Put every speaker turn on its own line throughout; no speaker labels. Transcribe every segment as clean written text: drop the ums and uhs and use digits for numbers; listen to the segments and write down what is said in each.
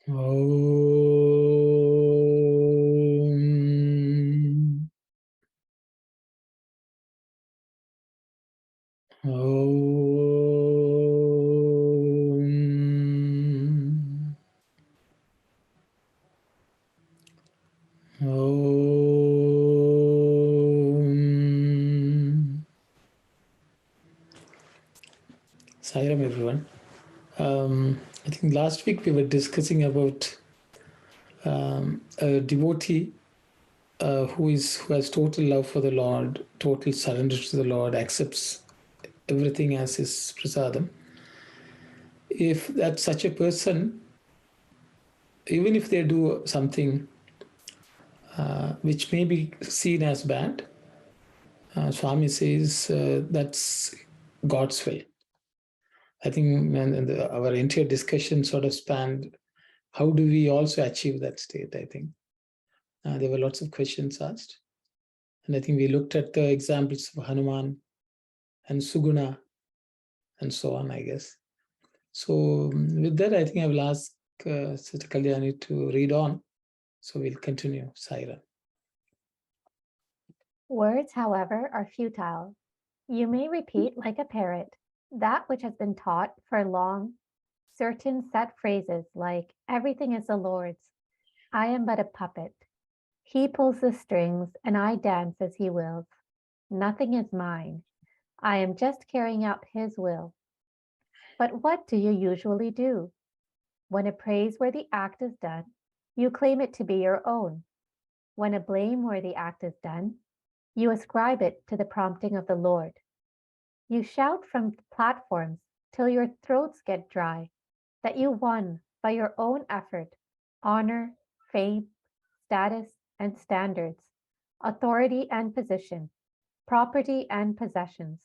Om. Om. Om. Sairam, everyone. I think last week we were discussing about a devotee who has total love for the Lord, total surrender to the Lord, accepts everything as his prasadam. If that's such a person, even if they do something which may be seen as bad, Swami says that's God's will. I think our entire discussion sort of spanned how do we also achieve that state, I think. There were lots of questions asked. And I think we looked at the examples of Hanuman and Suguna and so on, I guess. So with that, I think I will ask Sister Kalyani to read on. So we'll continue, Saira.
Words, however, are futile. You may repeat like a parrot that which has been taught for long, certain set phrases like, everything is the Lord's, I am but a puppet. He pulls the strings and I dance as he wills. Nothing is mine. I am just carrying out his will. But what do you usually do? When a praiseworthy act is done, you claim it to be your own. When a blameworthy act is done, you ascribe it to the prompting of the Lord. You shout from platforms till your throats get dry that you won by your own effort honor, fame, status, and standards, authority and position, property and possessions,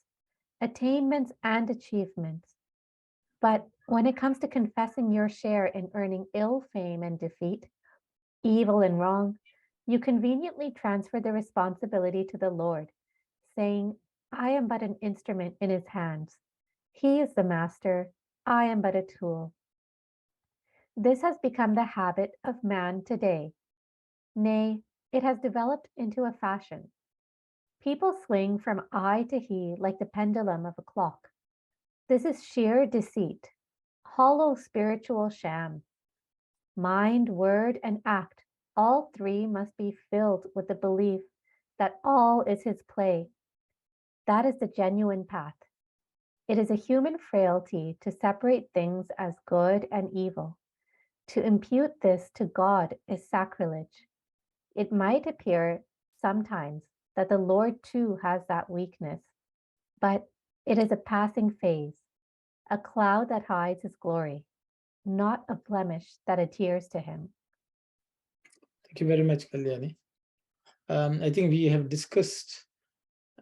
attainments and achievements. But when it comes to confessing your share in earning ill fame and defeat, evil and wrong, you conveniently transfer the responsibility to the Lord, saying, I am but an instrument in his hands. He is the master. I am but a tool. This has become the habit of man today. Nay, it has developed into a fashion. People swing from I to he like the pendulum of a clock. This is sheer deceit, hollow spiritual sham. Mind, word, and act, all three must be filled with the belief that all is his play. That is the genuine path. It is a human frailty to separate things as good and evil. To impute this to God is sacrilege. It might appear sometimes that the Lord too has that weakness, but it is a passing phase, a cloud that hides his glory, not a blemish that adheres to him.
Thank you very much, Kalyani. I think we have discussed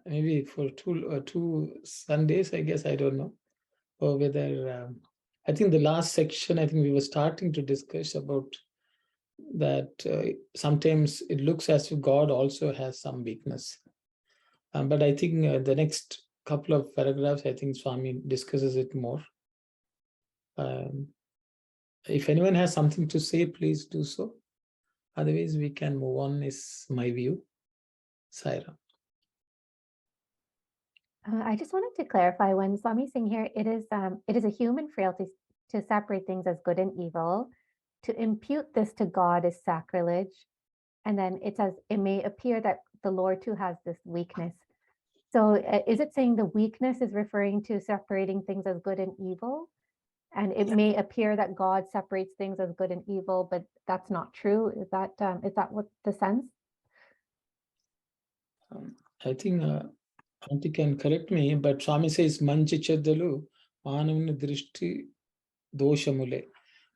maybe for two Sundays, I guess, I don't know, or whether, I think the last section, I think we were starting to discuss about that sometimes it looks as if God also has some weakness. But I think the next couple of paragraphs, I think Swami discusses it more. If anyone has something to say, please do so. Otherwise, we can move on, is my view. Saira.
I just wanted to clarify when Swami's saying here, it is a human frailty to separate things as good and evil. To impute this to God is sacrilege. And then it says, it may appear that the Lord too has this weakness. So is it saying the weakness is referring to separating things as good and evil? And it may appear that God separates things as good and evil, but that's not true. Is that what the sense?
I think Auntie can correct me, but Swami says, Manchi Chadalu, Manavana Drishti Doshamule.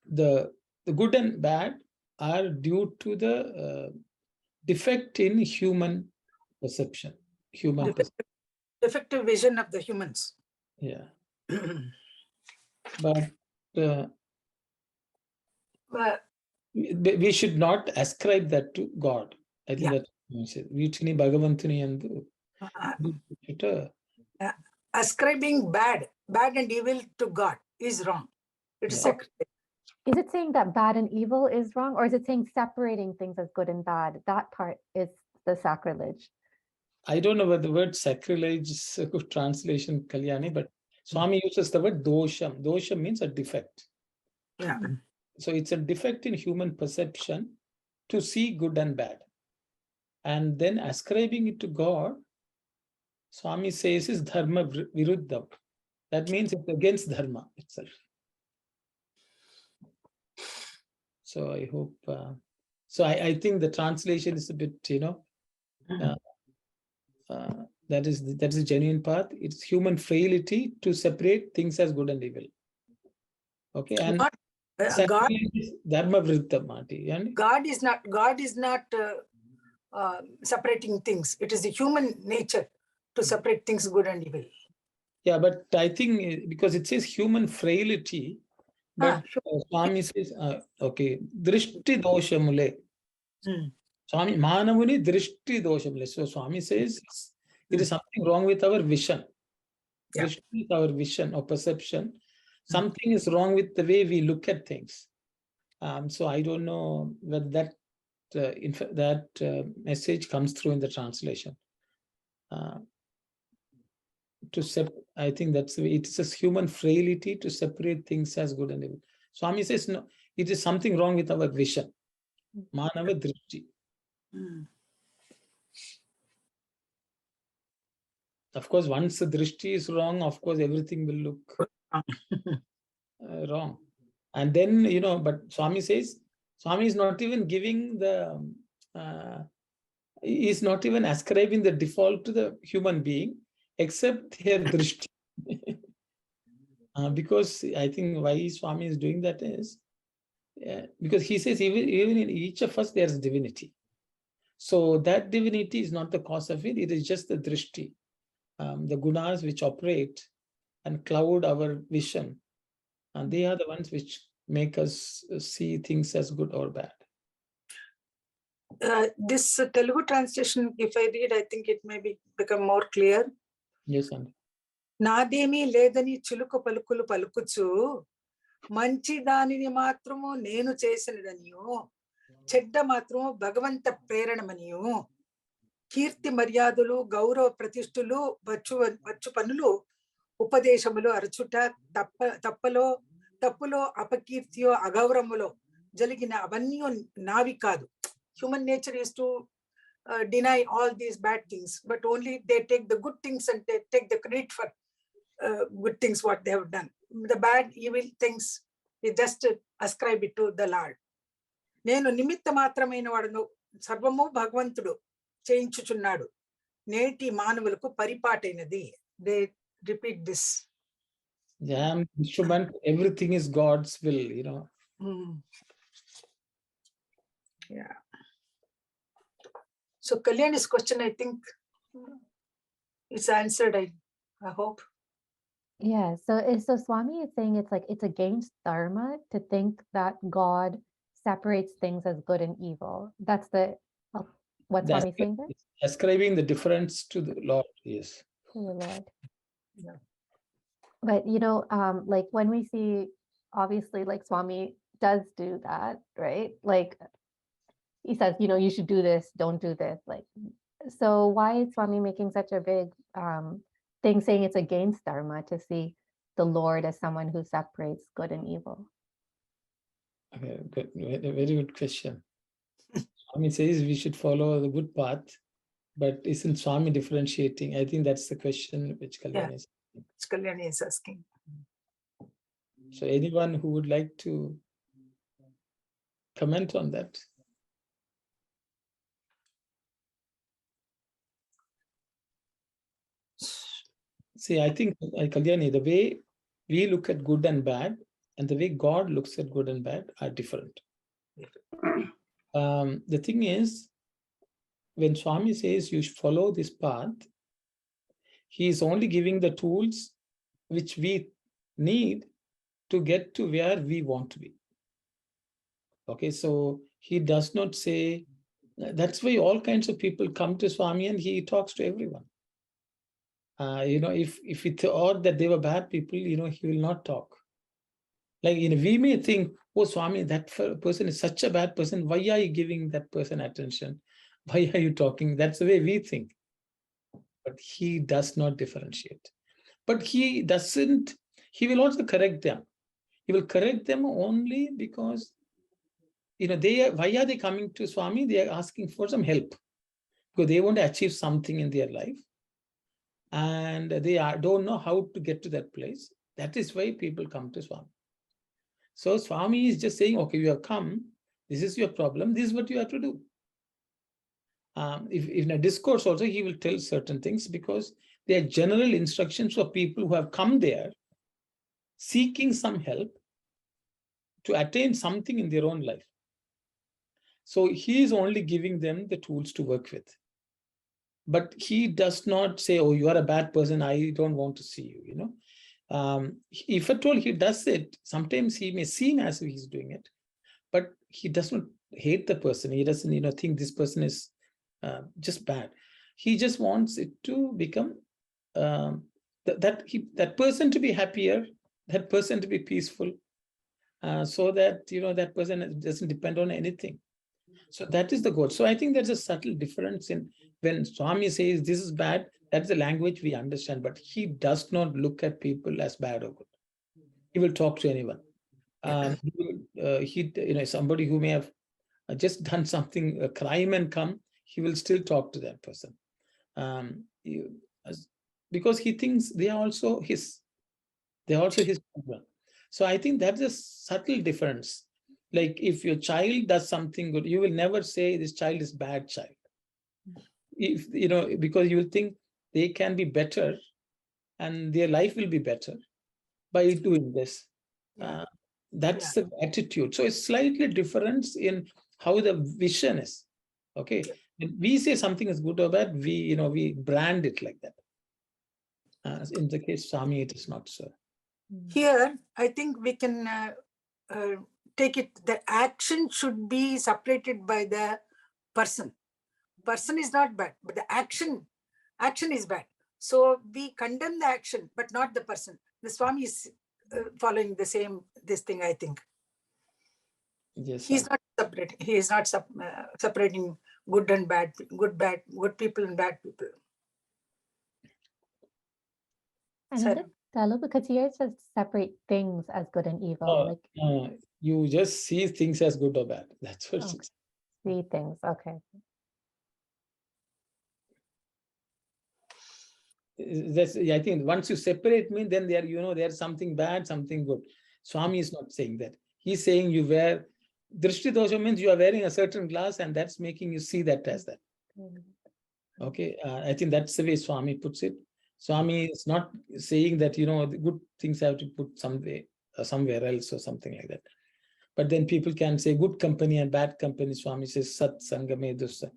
The good and bad are due to the defect in human perception,
defective vision of the humans.
Yeah. But we should not ascribe that to God. I think that Vitini Bhagavantuni and
ascribing bad and evil to God is wrong. It is sacrilege.
Is it saying that bad and evil is wrong, or is it saying separating things as good and bad? That part is the sacrilege.
I don't know whether the word sacrilege is a good translation, Kalyani, but Swami uses the word dosham. Dosham means a defect.
Yeah.
So it's a defect in human perception to see good and bad. And then ascribing it to God, Swami says is dharma viruddham. That means it's against dharma itself. So I hope, I think the translation is a bit, that is the genuine path. It's human frailty to separate things as good and evil. Okay, and
God,
dharma vritta, Mati.
God is not separating things. It is the human nature to separate things good and evil.
Yeah, but I think because it says human frailty, but Swami says, okay, drishti doshamule. Swami, manavuni drishti doshamule. So Swami says it is something wrong with our vision. Drishti is our vision or perception. Something is wrong with the way we look at things. So I don't know whether that message comes through in the translation. I think that's it's a human frailty to separate things as good and evil. Swami says no, it is something wrong with our vision. Manava drishti. Of course, once the drishti is wrong, of course, everything will look wrong. And then, but Swami says, Swami is not even giving he is not even ascribing the default to the human being, except here drishti. Because I think why Swami is doing that is, because he says even in each of us there's divinity. So that divinity is not the cause of it, it is just the drishti, the gunas which operate and cloud our vision. And they are the ones which make us see things as good or bad.
This Telugu translation, if I read, I think it may become more clear.
Yes, Andy.
నాదేమీ లేదని చిలుక పలుకులు పలుకుచు మంచి దానిని మాత్రము నేను చేసినదనియు చెడ్డ మాత్రము భగవంత ప్రేరణమనియు కీర్తి మర్యాదలు గౌరవ ప్రతిష్ఠులు వచ్చు పనులు ఉపదేశములు అరచుట తప్పులో అపకీర్తియో అగౌరవములో జరిగిన అవన్నీ నావి కాదు. Human nature is to deny all these bad things, but only they take the good things and they take the credit for good things what they have done. The bad, evil things, we just ascribe it to the Lord. నేను నిమిత్త మాత్రమైన వాడును, సర్వము భగవంతుడు చేయించుచున్నాడు, నేటి మానవులకు పరిపాటైనది. They repeat this.
Yeah, instrument, everything is God's will,
Yeah. So Kalyani's question, I think, is answered. I hope.
Yeah. So Swami is saying it's against dharma to think that God separates things as good and evil. That's what Swami is saying there.
Ascribing the difference to the Lord. Yes.
To the Lord.
Yeah.
But like when we see, obviously, like Swami does do that, right? Like he says, you should do this, don't do this. Like, so why is Swami making such a big thing saying it's against dharma to see the Lord as someone who separates good and evil?
Okay, good. Very good question. Swami says we should follow the good path, but isn't Swami differentiating? I think that's the question which Kalyani is asking.
Kalyani is asking.
So anyone who would like to comment on that? See, I think, Kalyani, the way we look at good and bad and the way God looks at good and bad are different. The thing is, when Swami says you should follow this path, he is only giving the tools which we need to get to where we want to be. Okay, so he does not say, that's why all kinds of people come to Swami and he talks to everyone. If he thought that they were bad people, he will not talk. Like, we may think, oh, Swami, that person is such a bad person. Why are you giving that person attention? Why are you talking? That's the way we think. But he does not differentiate. But he will also correct them. He will correct them only because, why are they coming to Swami? They are asking for some help because they want to achieve something in their life. And they don't know how to get to that place. That is why people come to Swami. So Swami is just saying, okay, you have come. This is your problem. This is what you have to do. If in a discourse also, he will tell certain things because they are general instructions for people who have come there seeking some help to attain something in their own life. So he is only giving them the tools to work with. But he does not say, oh, you are a bad person, I don't want to see you, if at all he does it, sometimes he may seem as if he's doing it, but he does not hate the person. He doesn't, think this person is just bad. He just wants it to become that person to be happier, that person to be peaceful, so that that person doesn't depend on anything. So that is the goal. So I think there's a subtle difference in when Swami says this is bad, that's the language we understand, but he does not look at people as bad or good. He will talk to anyone. Somebody who may have just done something, a crime and come, he will still talk to that person. Because he thinks they are also his children. So I think that's a subtle difference. Like if your child does something good, you will never say this child is bad child. If because you will think they can be better and their life will be better by doing this. That's the attitude. So it's slightly difference in how the vision is. Okay. When we say something is good or bad, we brand it like that. In the case Swami, it is not so.
Here, I think we can take it, the action should be separated by the person. Person is not bad, but the action is bad. So we condemn the action, but not the person. The Swami is following the same, this thing, I think.
Yes,
He's not separating. He is not separating good and bad, good people and bad people.
And Dalu, because you guys just separate things as good and evil.
You just see things as good or bad. That's what
okay. See things. Okay.
I think once you separate me, then there's something bad, something good. Swami is not saying that. He's saying you wear drishti dosha means you are wearing a certain glass and that's making you see that as that. Okay, I think that's the way Swami puts it. Swami is not saying that the good things have to put somewhere else or something like that. But then people can say good company and bad company. Swami says sat sangame dussa.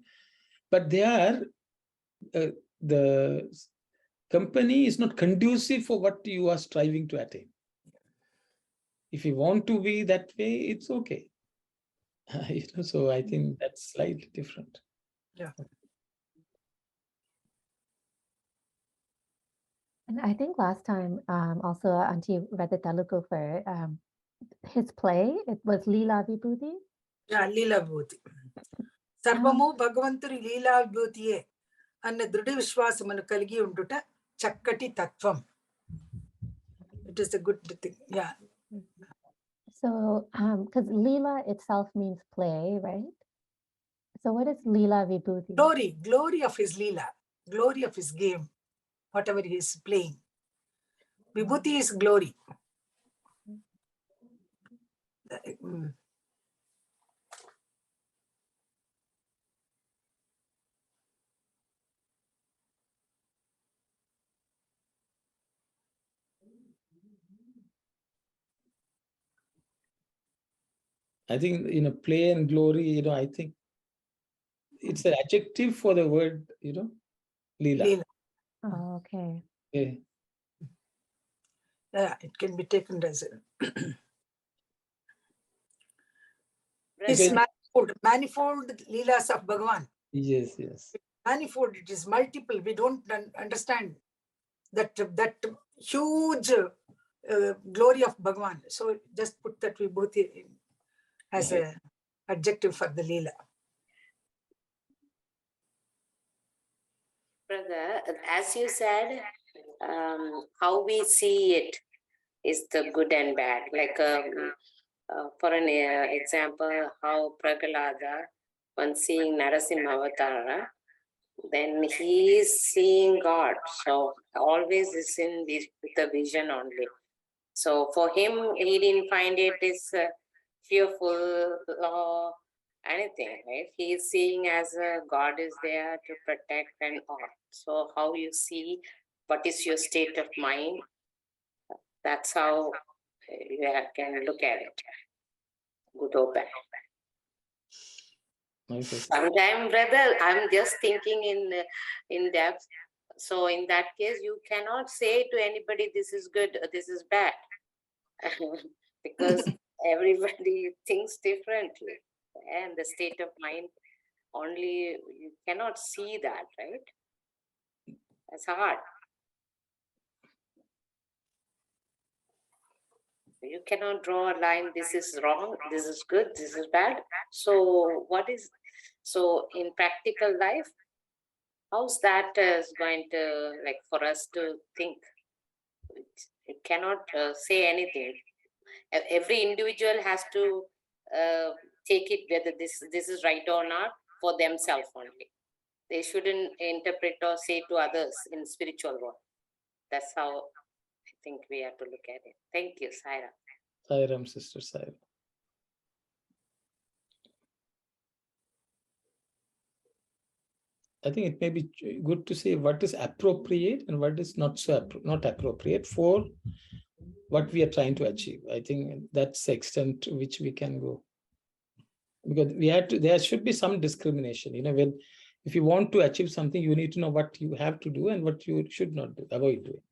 But they are the company is not conducive for what you are striving to attain. If you want to be that way, it's okay. So I think that's slightly different.
Yeah.
And I think last time also Auntie read the Telugu for his play. It was Leela Vibhuti.
Yeah, Leela Vibhuti. Sarvamu Bhagavanturi Leela Vibhutiye anna drudi vishwasamanu kaligi unduta chakkati tattvam. It is a good thing. Yeah.
So, because Leela itself means play, right? So what is Leela Vibhuti?
Glory of his Leela, glory of his game, whatever he is playing. Vibhuti is glory.
I think, play and glory, I think it's an adjective for the word, Leela.
Oh, okay.
Okay.
Yeah, it can be taken as it's manifold Leelas of Bhagawan.
Yes.
Manifold, it is multiple. We don't understand that huge glory of Bhagawan. So just put that Vibhuti as a adjective for the Leela.
Brother, as you said, how we see it is the good and bad. Like for an example, how Prahalada, when seeing Narasimha Avatara, then he is seeing God. So always is in the vision only. So for him, he didn't find it is fearful or anything, right? He is seeing as God is there to protect and all. So how you see, what is your state of mind? That's how you can look at it, good or bad. Sometimes, brother, I'm just thinking in depth. So in that case, you cannot say to anybody, this is good, this is bad. Because everybody thinks differently. And the state of mind, only you cannot see that, right? That's hard. You cannot draw a line, this is wrong, this is good, this is bad. So so in practical life, how's that is going to, like, for us to think? It cannot say anything. Every individual has to take it whether this is right or not for themselves only. They shouldn't interpret or say to others in spiritual world. That's how I think we have to look at it. Thank you, Saira.
Sairam, Sister Sairam. I think it may be good to say what is appropriate and what is not not appropriate for what we are trying to achieve. I think that's the extent to which we can go. Because there should be some discrimination. When if you want to achieve something, you need to know what you have to do and what you should not do, avoid doing.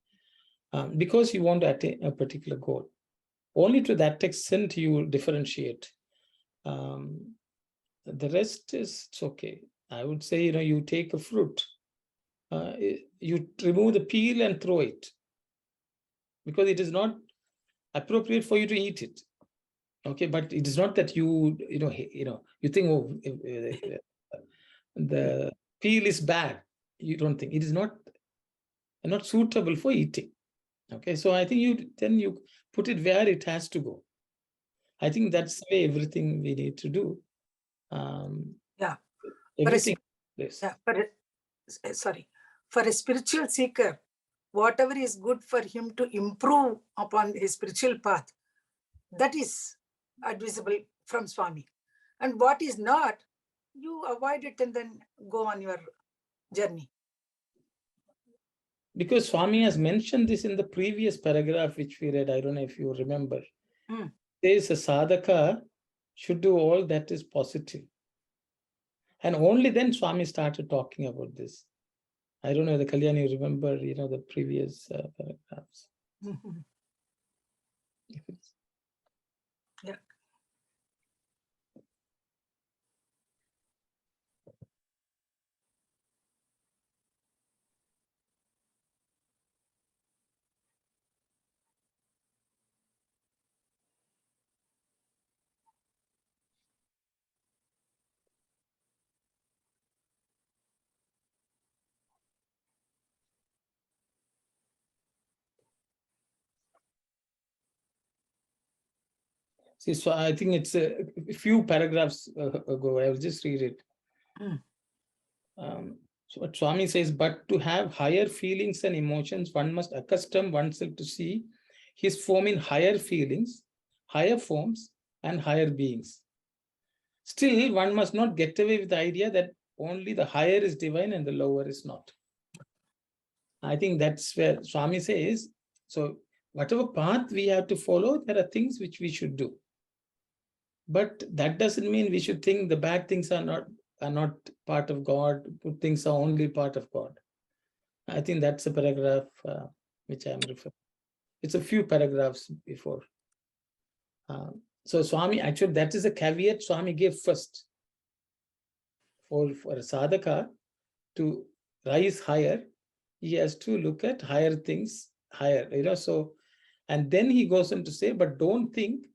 Because you want to attain a particular goal. Only to that extent you differentiate. The rest is it's okay. I would say, you take a fruit, you remove the peel and throw it because it is not appropriate for you to eat it. Okay, but it is not that you think, oh, the peel is bad. You don't think it is not suitable for eating. Okay, so I think you put it where it has to go. I think that's the way everything we need to do.
Yeah.
Everything.
For a spiritual seeker, whatever is good for him to improve upon his spiritual path, that is advisable from Swami. And what is not, you avoid it and then go on your journey.
Because Swami has mentioned this in the previous paragraph which we read. I don't know if you remember. There is a sadhaka should do all that is positive. And only then Swami started talking about this. I don't know, the Kalyani, you remember, the previous paragraphs.
Yeah.
See, so I think it's a few paragraphs ago. I will just read it. So what Swami says, but to have higher feelings and emotions, one must accustom oneself to see his form in higher feelings, higher forms, and higher beings. Still, one must not get away with the idea that only the higher is divine and the lower is not. I think that's where Swami says, so whatever path we have to follow, there are things which we should do. But that doesn't mean we should think the bad things are not part of God, good things are only part of God. I think that's a paragraph which I'm referring. It's a few paragraphs before. So Swami, actually, that is a caveat Swami gave first. For a sadhaka to rise higher, he has to look at higher things, higher. So And then he goes on to say, but don't think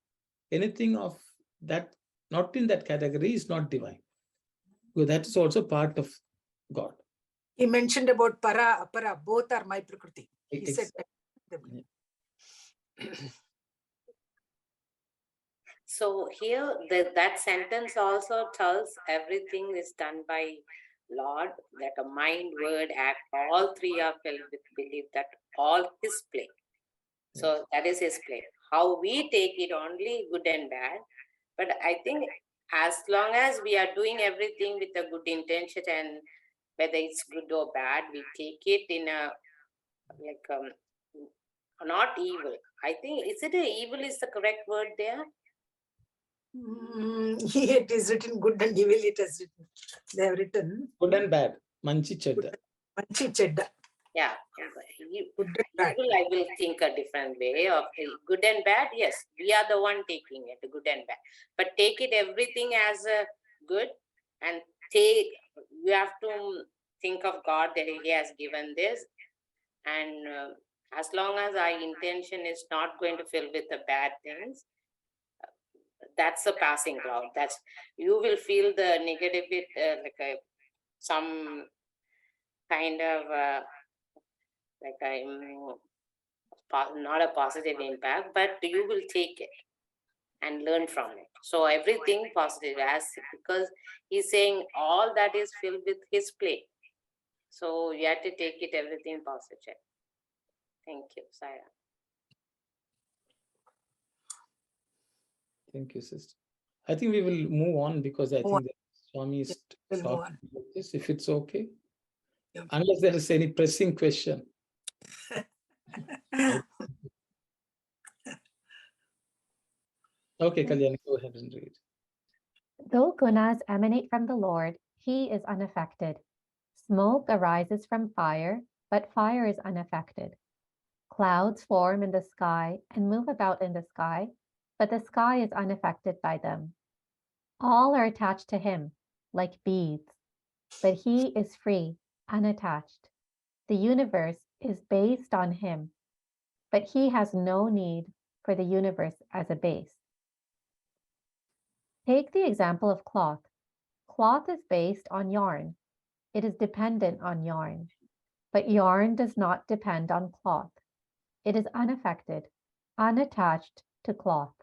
anything of that, not in that category, is not divine. Because that is also part of God.
He mentioned about para, apara, both are my prakriti. He said that.
So here, that sentence also tells everything is done by Lord, like a mind, word, act, all three are filled with belief, that all His play. So that is His play. How we take it, only good and bad. But I think as long as we are doing everything with a good intention, and whether it's good or bad, we take it in a, like, not evil. I think, is it a evil is the correct word there?
It is written good and evil. It has written. They have written
good and bad. Manchi chedda.
Manchi chedda.
Yeah.
Good and bad.
Evil, I will think a different way of good and bad. Yes, we are the one taking it, good and bad. But take it everything as a good, and you have to think of God that He has given this, and as long as our intention is not going to fill with the bad things, that's a passing cloud. That's, you will feel the negative bit, some kind of not a positive impact, but you will take it and learn from it. So everything positive, because He's saying all that is filled with His play. So you have to take it everything positive. Thank you, Saira.
Thank you, sister. I think we will move on, because I think that Swami is talking about this, if it's okay. Yeah. Unless there is any pressing question. Okay, Kalyani, go ahead and read.
Though gunas emanate from the Lord, He is unaffected. Smoke arises from fire, but fire is unaffected. Clouds form in the sky and move about in the sky, but the sky is unaffected by them. All are attached to Him, like beads, but He is free, unattached. The universe is based on Him, but He has no need for the universe as a base. Take the example of cloth. Cloth is based on yarn. It is dependent on yarn, but yarn does not depend on cloth. It is unaffected, unattached to cloth.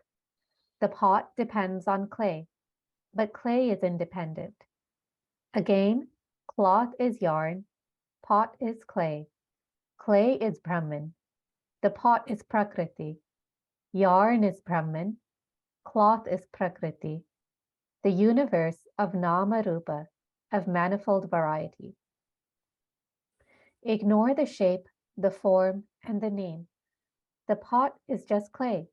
The pot depends on clay, but clay is independent. Again, cloth is yarn, pot is clay. Clay is Brahman. The pot is Prakriti. Yarn is Brahman. Cloth is Prakriti. The universe of Nama Rupa, of manifold variety. Ignore the shape, the form, and the name. The pot is just clay.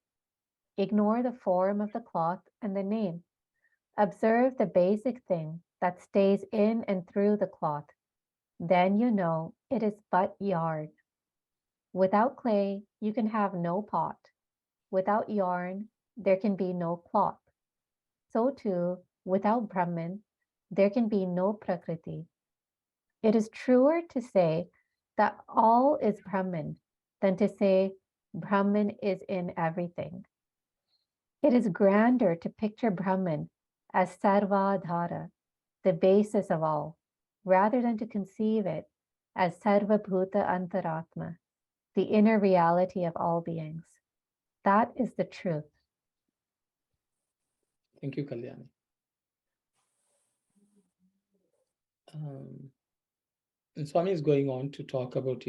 Ignore the form of the cloth and the name. Observe the basic thing that stays in and through the cloth. Then you know it is but yarn. Without clay, you can have no pot. Without yarn, there can be no cloth. So too, without Brahman, there can be no Prakriti. It is truer to say that all is Brahman than to say Brahman is in everything. It is grander to picture Brahman as Sarvadhara, the basis of all, rather than to conceive it as Sarvabhuta Antaratma, the inner reality of all beings. That is the truth.
Thank you, Kalyani. And Swami is going on to talk about,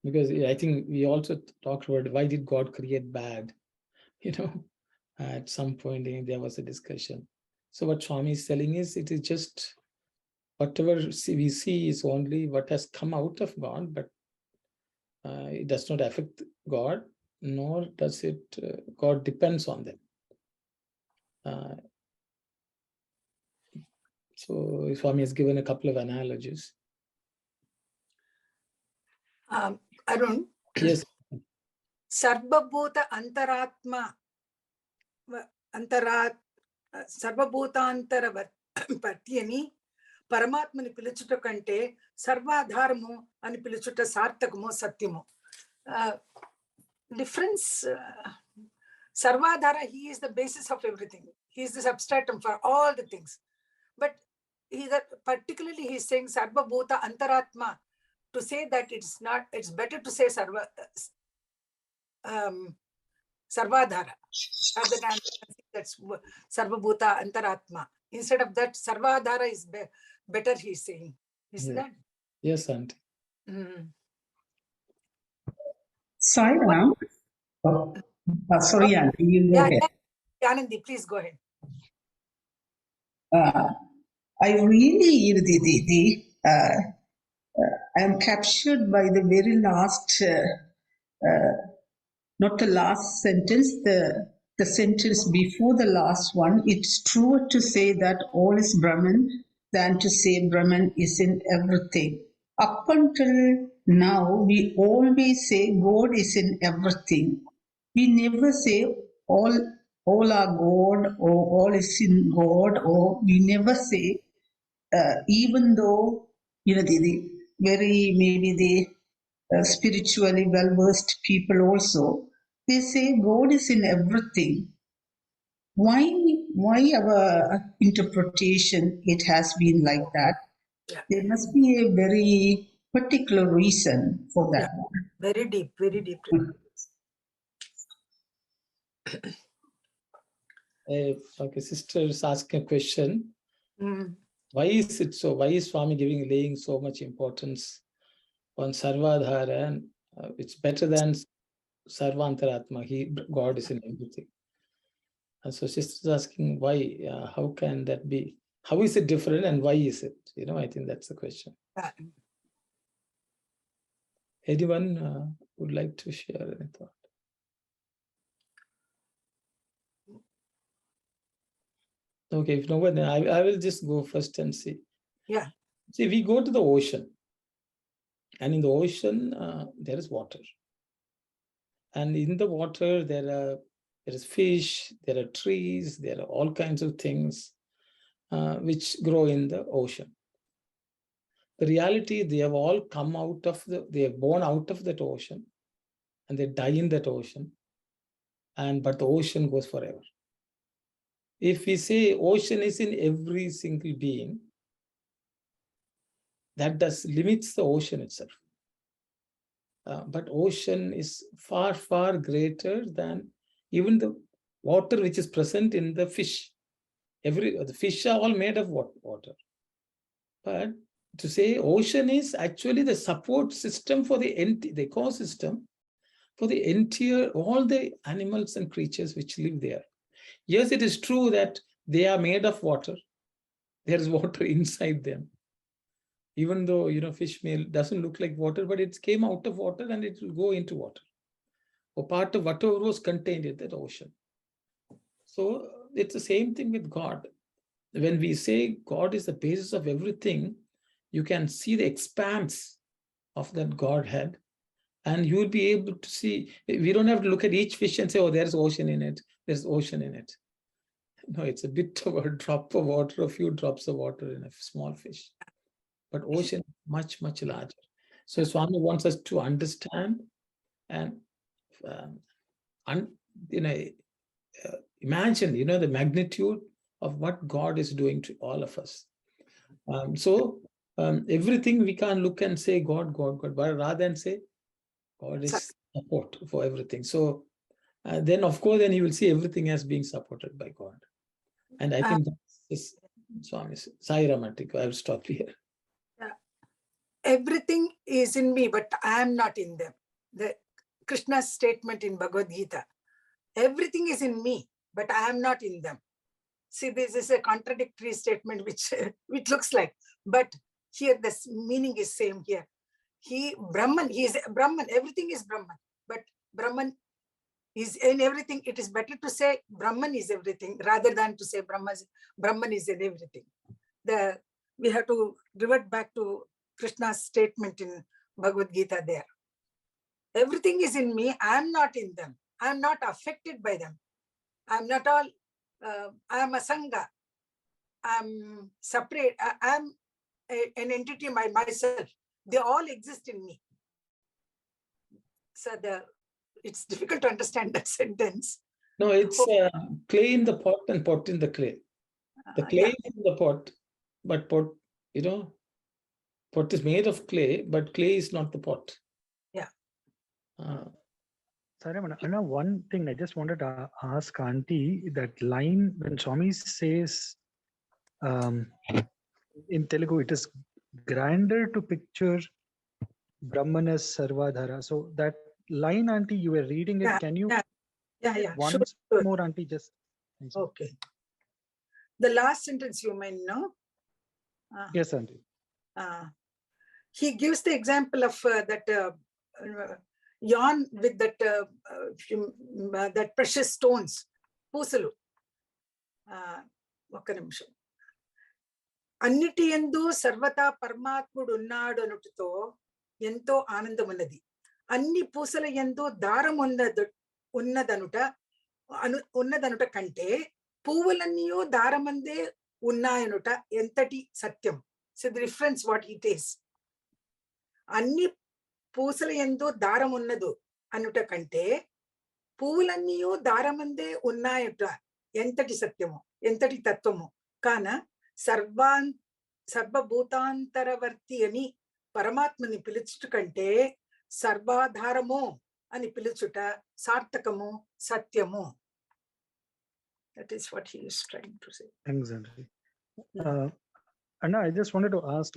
because I think we also talked about why did God create bad? At some point there was a discussion. So what Swami is telling is, it is just whatever we see is only what has come out of God, but it does not affect God, nor does it, God depends on them. So Swami has given a couple of analogies.
Arun.
Yes.
Sarvabhuta Antaratma Sarvabhutantaravarti ani Paramatmani piluchuta kante Sarvadharamu ani piluchuta sartakamu satyamo. difference. Sarvadhara, he is the basis of everything. He is the substratum for all the things. But particularly he's saying Sarva Bhuta Antaratma. To say that it's not, it's better to say Sarvadhara rather than that's Sarva Bhuta Antaratma. Instead of that, Sarvadhara is better, he's saying. Isn't that?
Yes, Auntie.
Sai Ram. Oh, sorry, Auntie, you go ahead.
Anandi, please go ahead.
I really, I am captured by the very last, not the last sentence, the sentence before the last one. It's truer to say that all is Brahman than to say Brahman is in everything. Up until now, we always say God is in everything. We never say all are God or all is in God, or we never say, even though, the very, maybe the spiritually well-versed people also, they say God is in everything. Why our interpretation, it has been like that?
Yeah.
There must be a very particular reason for that.
Yeah. Very deep, very deep.
Okay, sister is asking a question.
Mm.
Why is it so? Why is Swami laying so much importance on Sarvadhara? And it's better than Sarvantaratma. God is in everything. And so sister is asking why, how can that be? How is it different and why is it? I think that's the question. Anyone would like to share any thought? Okay, if no one, I will just go first and see.
Yeah.
See, we go to the ocean, and in the ocean, there is water. And in the water, there is fish, there are trees, there are all kinds of things which grow in the ocean. The reality, they have all come out of they are born out of that ocean, and they die in that ocean. But the ocean goes forever. If we say ocean is in every single being, that limits the ocean itself. But ocean is far, far greater than even the water which is present in the fish. The fish are all made of water. But to say ocean is actually the support system for the ecosystem, for the entire, all the animals and creatures which live there. Yes, it is true that they are made of water. There is water inside them. Even though, fish meal doesn't look like water, but it came out of water and it will go into water, or part of whatever was contained in that ocean. So it's the same thing with God. When we say God is the basis of everything, you can see the expanse of that Godhead, and you will be able to see. We don't have to look at each fish and say, oh, there's ocean in it, there's ocean in it. No, it's a bit of a drop of water, a few drops of water in a small fish. But ocean is much, much larger. So Swami wants us to understand and imagine, the magnitude of what God is doing to all of us. Everything we can't look and say God, God, God, but rather than say God is support for everything. So then, of course, then you will see everything as being supported by God. And I think that's Swami's Sai Ramantik. I will stop here.
Everything is in me, but I am not in them. The Krishna's statement in Bhagavad Gita. Everything is in me, but I am not in them. See, this is a contradictory statement, which looks like, but here the meaning is same here. Brahman, he is Brahman, everything is Brahman, but Brahman is in everything. It is better to say Brahman is everything rather than to say Brahman is in everything. We have to revert back to Krishna's statement in Bhagavad Gita there. Everything is in me, I am not in them. I am not affected by them. I am not all, I am a Sangha. I am separate. I am an entity by myself. They all exist in me. So it's difficult to understand that sentence.
No, it's clay in the pot and pot in the clay. The clay
Yeah.
is in the pot, but pot, pot is made of clay, but clay is not the pot.
Yeah.
Sorry, Anna, one thing I just wanted to ask Auntie, that line when Swami says in Telugu, it is grander to picture Brahman as Sarvadhara. So that line, Auntie, you were reading it.
Yeah,
Can you
yeah.
once
Sure.
more, Auntie, just...
Okay. The last sentence you might know.
Yes, Auntie.
He gives the example of that yarn with that that precious stones. Pusalu. ఒక్క నిమిషం. అన్నిటి యందు సర్వతా పరమాత్ముడు ఉన్నాడు అనుటతో ఎంతో ఆనందం ఉన్నది. అన్ని పూసల యందు దారం ఉన్నదనుట కంటే పువ్వులన్నీయో దారమందే ఉన్నాయనుట ఎంతటి సత్యం. So the difference what it is. అన్ని పూసల యందు దారం ఉన్నదు అనుట కంటే పువ్వులన్నీయో దారమందే ఉన్నాయట ఎంతటి సత్యము, ఎంతటి తత్వము. కాన సర్వభూతాంతరవర్తి అని పరమాత్మని పిలుచుట కంటే సర్వాధారము అని పిలుచుట సార్థకము, సత్యము. That is what he is trying to say.
Exactly. Anna, I just wanted to ask,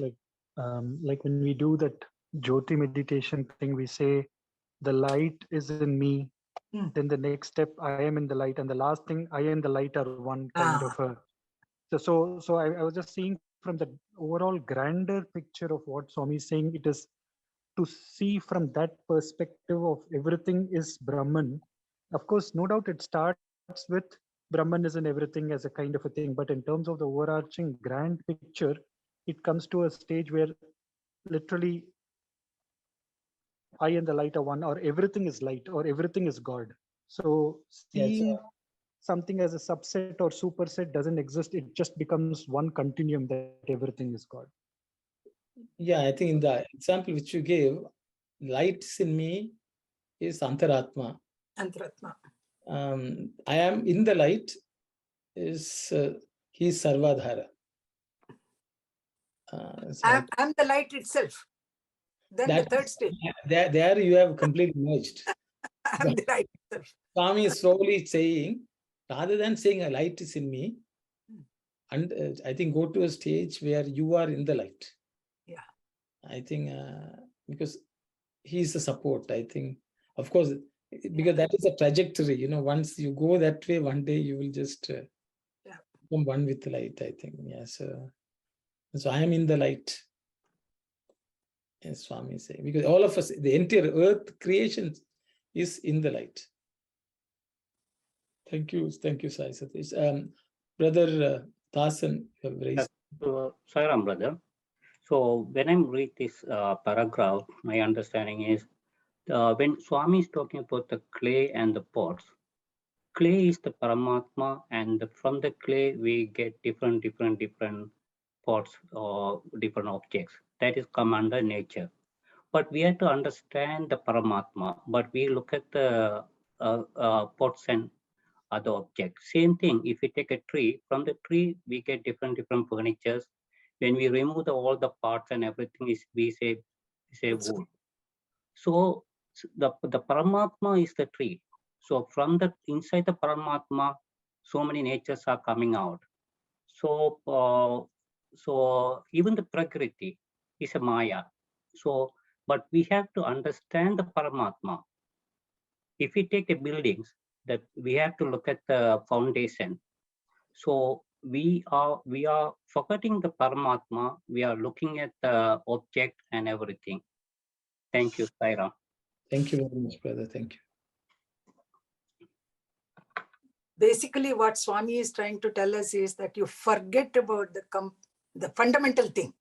like when we do that Jyoti meditation thing, we say the light is in me. Then the next step, I am in the light, and the last thing, I and the light are one kind of a. So I was just seeing from the overall grander picture of what Swami is saying. It is to see from that perspective of everything is Brahman. Of course, no doubt it starts with Brahman is in everything as a kind of a thing, but in terms of the overarching grand picture, it comes to a stage where literally I and the light are one, or everything is light, or everything is God. So seeing something as a subset or superset doesn't exist. It just becomes one continuum that everything is God.
Yeah, I think in the example which you gave, lights in me is Antaratma.
Antaratma.
I am in the light is he is Sarvadhara.
I'm the light itself. Then the third stage.
There you have completely merged.
I'm the light itself.
Swami is slowly saying, rather than saying a light is in me, and I think go to a stage where you are in the light.
Yeah.
I think because he is the support. I think, of course, because that is a trajectory. Once you go that way, one day you will just become one with the light. I think, yes. So I am in the light. As Swami say, because all of us, the entire earth creation is in the light. Thank you, Sai Satish. Brother Dasan, you have raised.
Sairam, brother. So when I read this paragraph, my understanding is when Swami is talking about the clay and the pots, clay is the Paramatma, and from the clay we get different pots or different objects. That is come under nature. But we have to understand the Paramatma, but we look at the pots and other objects. Same thing, if we take a tree, from the tree we get different furnitures. When we remove all the parts and everything, we say wood. So the Paramatma is the tree. So from the inside the Paramatma, so many natures are coming out. So even the Prakriti is a Maya. So, but we have to understand the Paramatma. If we take the buildings, that we have to look at the foundation. So we are forgetting the Paramatma. We are looking at the object and everything. Thank you, Saira.
Thank you very much, brother. Thank you.
Basically, what Swami is trying to tell us is that you forget about the fundamental thing.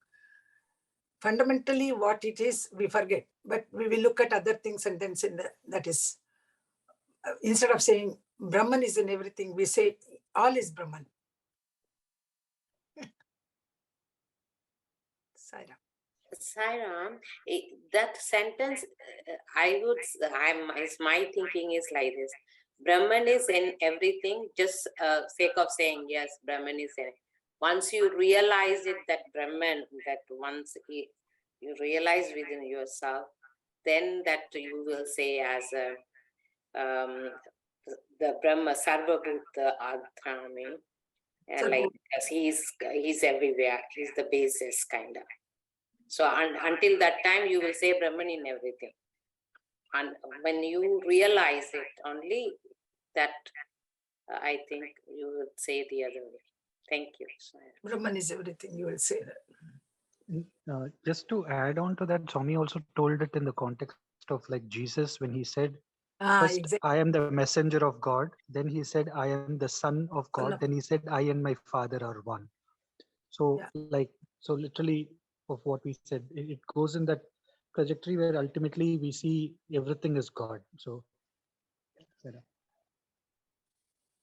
Fundamentally, what it is, we forget. But we will look at other things and then say that is, instead of saying Brahman is in everything, we say all is Brahman. Saira.
Sairam, that sentence, my thinking is like this. Brahman is in everything, just sake of saying, yes, Brahman is in it. Once you realize it, that Brahman, that you realize within yourself, then that you will say as the Brahma, Sarva Bhuta Adhrami, like, because he's everywhere, he's the basis, kind of. So until that time, you will say Brahman in everything. And when you realize it only, that I think you will say the other way. Thank you.
Brahman is everything, you will say that.
Just to add on to that, Swami also told it in the context of like Jesus when he said, first,
Exactly.
I am the messenger of God. Then he said, I am the son of God. Then he said, I and my father are one. So so literally of what we said, it goes in that trajectory where ultimately we see everything is God. So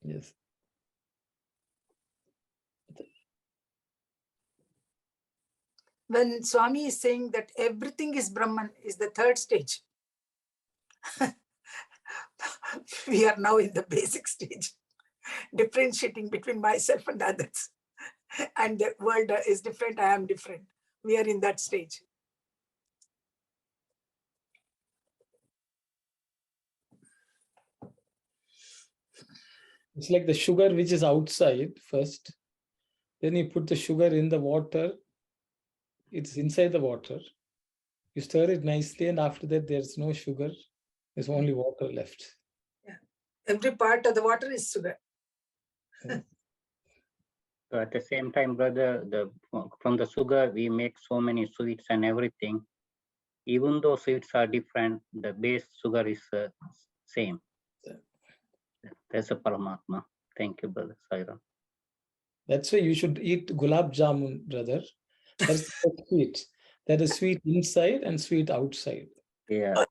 Yes.
When Swami is saying that everything is Brahman, is the third stage. We are now in the basic stage, differentiating between myself and others. And the world is different, I am different. We are in that stage.
It's like the sugar which is outside first. Then you put the sugar in the water. It's inside the water. You stir it nicely, and after that, there's no sugar. There's only water left.
Yeah. Every part of the water is sugar.
So at the same time, brother, from the sugar, we make so many sweets and everything. Even though sweets are different, the base sugar is same. That's a Paramatma. Thank you, brother Sairam.
That's why you should eat gulab jamun, brother. That's sweet. That is sweet inside and sweet outside.
Yeah.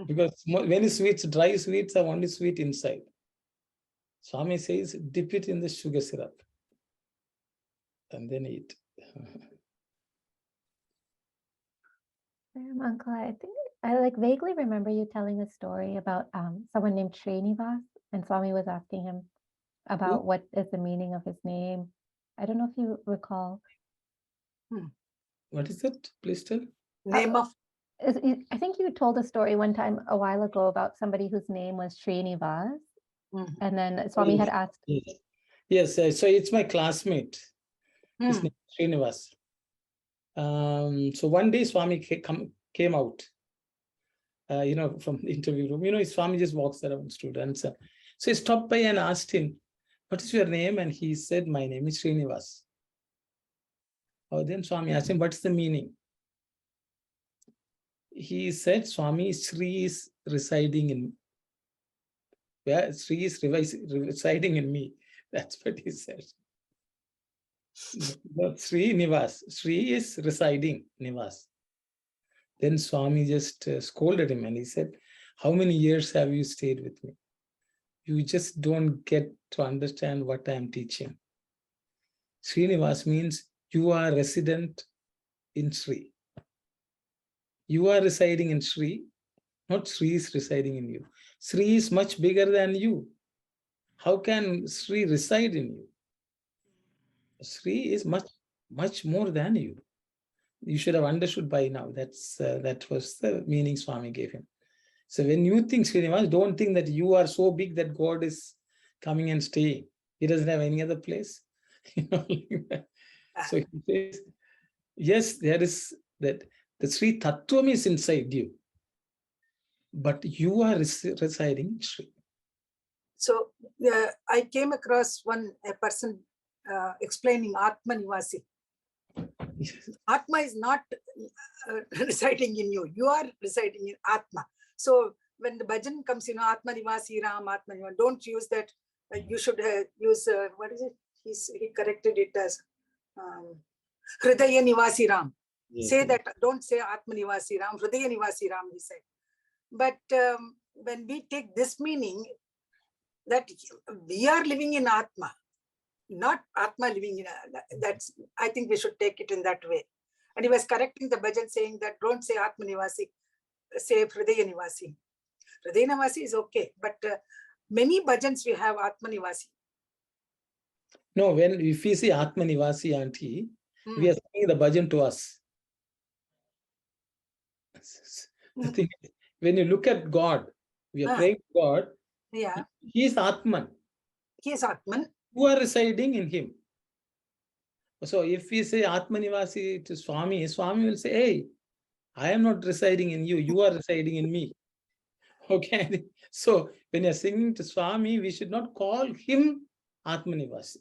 Because many sweets, dry sweets, are only sweet inside. Swami says, dip it in the sugar syrup and then eat.
Uncle, I think I like vaguely remember you telling a story about someone named Srinivas, and Swami was asking him about what is the meaning of his name. I don't know if you recall.
What is it? Please tell.
Name of.
I think you told a story one time a while ago about somebody whose name was Srinivas, and then Swami had asked.
Yes, so it's my classmate. His name is Srinivas. So one day Swami came out, from the interview room. Swami just walks around students. So he stopped by and asked him, what is your name? And he said, my name is Srinivas. Then Swami asked him, what's the meaning? He said, Swami, Sri is residing in Sri is residing in me. That's what he said. Sri Nivas. Sri is residing, Nivas. Then Swami just scolded him and he said, how many years have you stayed with me? You just don't get to understand what I am teaching. Srinivas means you are resident in Sri. You are residing in Sri, not Sri is residing in you. Sri is much bigger than you. How can Sri reside in you? Sri is much, much more than you. You should have understood by now. That was the meaning Swami gave him. So when you think Srinivas, don't think that you are so big that God is coming and staying. He doesn't have any other place. So he says, yes, there is that the Sri Tattvam is inside you, but you are residing in Sri.
So I came across a person explaining Atma Nivasi. Atma is not residing in you. You are residing in Atma. So when the bhajan comes, Atma Nivasi Ram, Atma Nivasi, don't use that. You should use, what is it? He corrected it as Hridaya Nivasi Ram. Yes. Say that, don't say Atma Nivasi Ram, Hridaya Nivasi Ram, he said. But when we take this meaning, that we are living in Atma, not Atma living in that's, I think we should take it in that way. And he was correcting the bhajan saying that don't say Atma Nivasi, say Hridaya Nivasi. Hridaya Nivasi is okay, but many bhajans we have Atma Nivasi.
No, if we say Atma Nivasi, auntie, we are saying the bhajan to us. The thing is, when you look at God, we are praying to God.
Yeah.
He is Atman.
He is Atman.
You are residing in him. So if we say Atma Nivasi to Swami, Swami will say, hey, I am not residing in you, you are residing in me. Okay. So when you're singing to Swami, we should not call him Atma Nivasi.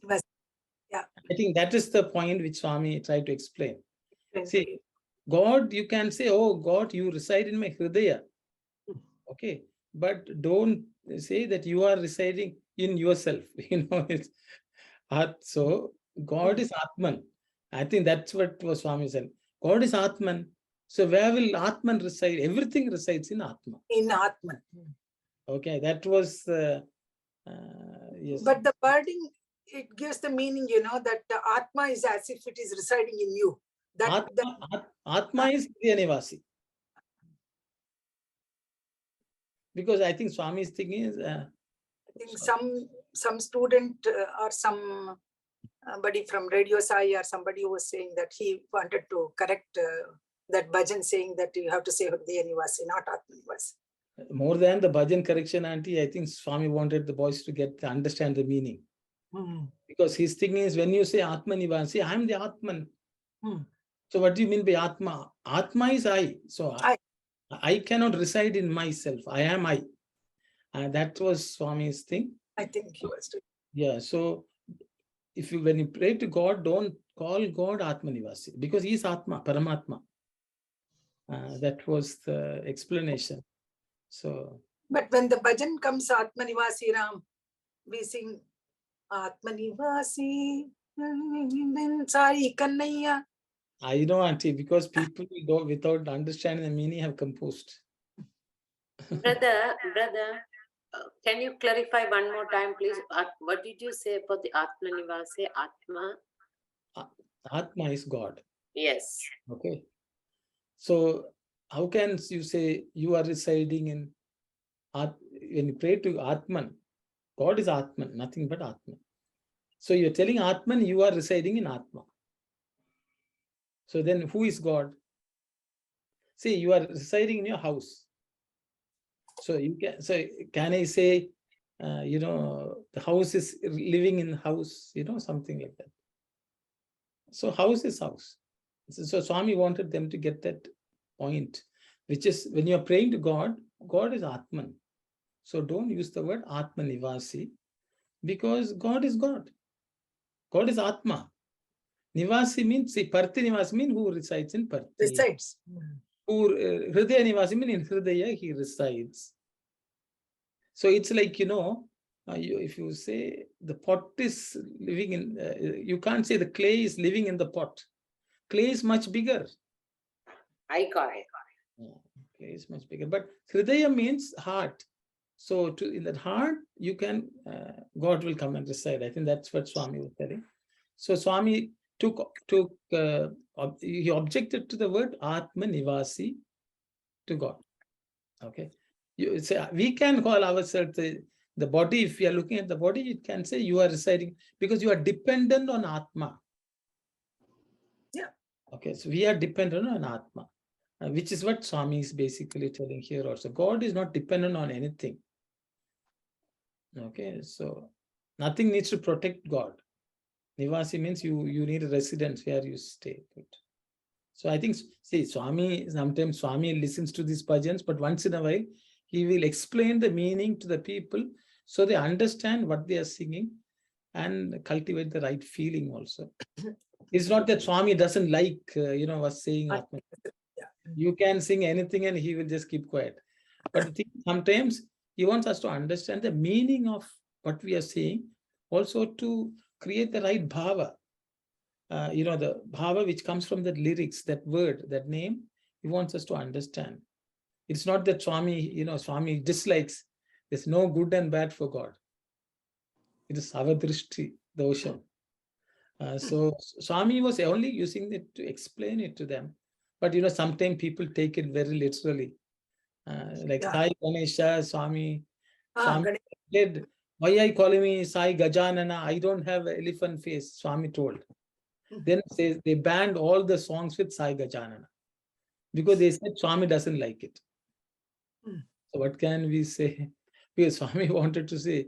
Yeah.
I think that is the point which Swami tried to explain. See, God, you can say, oh God, you reside in my Hridaya. Okay. But don't say that you are residing in yourself. It's so God is Atman. I think that's what was Swami said. God is Atman. So where will Atman reside? Everything resides in Atma.
In Atman.
Okay, that was yes.
But the wording, it gives the meaning, that the Atma is as if it is residing in you. That
Atma is Nivasi. Because I think Swami's thing is
I think some student or somebody from Radio Sai or somebody was saying that he wanted to correct that bhajan, saying that you have to say Hridaya Nivasi, not Atma Nivasi.
More than the bhajan correction, auntie, I think Swami wanted the boys to understand the meaning. Because his thing is, when you say Atma Nivasi, I am the Atman. So what do you mean by Atma? Atma is I. So I cannot reside in myself. I am I. That was Swami's thing.
I think he was doing.
Yeah. So when you pray to God, don't call God Atma Nivasi, because he is Atma, Paramatma. That was the explanation. So.
But when the bhajan comes Atma Nivasi Ram, we sing Atma Nivasi Sari Kannaiya.
I know, auntie, because people without understanding the meaning have composed.
Brother, can you clarify one more time, please? What did you say about the Atma Nivasi? Atma?
Atma is God.
Yes.
Okay. So how can you say you are residing in when you pray to Atman? God is Atman, nothing but Atman. So you're telling Atman you are residing in Atma. So then who is God? See, you are residing in your house. So can I say, the house is living in house, something like that. So house is house. So Swami wanted them to get that point, which is when you are praying to God, God is Atman. So don't use the word Atma Nivasi, because God is God. God is Atma. Nivasi means, Parthi Nivasi means who resides in Parthi.
Resides.
Who Hridaya Nivasi means in Hridaya he resides. So it's like, if you say the pot is living in, you can't say the clay is living in the pot. Clay is much bigger.
I got it.
Clay is much bigger. But Hridaya means heart. So in that heart, you can, God will come and reside. I think that's what Swami was telling. So Swami he objected to the word Atma Nivasi to God. Okay. We can call ourselves the body. If we are looking at the body, you can say you are residing because you are dependent on Atma.
Yeah.
Okay. So we are dependent on Atma, which is what Swami is basically telling here also. God is not dependent on anything. Okay. So nothing needs to protect God. Nivasi means you need a residence where you stay. So I think, sometimes Swami listens to these bhajans, but once in a while, he will explain the meaning to the people so they understand what they are singing and cultivate the right feeling also. It's not that Swami doesn't like, us saying Atma. You can sing anything and he will just keep quiet. But I think sometimes he wants us to understand the meaning of what we are saying, also to create the right bhava. The bhava which comes from the lyrics, that word, that name, he wants us to understand. It's not that Swami dislikes. There's no good and bad for God. It is avadrishti, the ocean. So Swami was only using it to explain it to them. But sometimes people take it very literally. Like
Yeah.
Sai Ganesha, Swami
Ganesh.
said, why are you calling me Sai Gajanana? I don't have an elephant face, Swami told. Then they banned all the songs with Sai Gajanana because they said Swami doesn't like it. So what can we say? Because Swami wanted to say,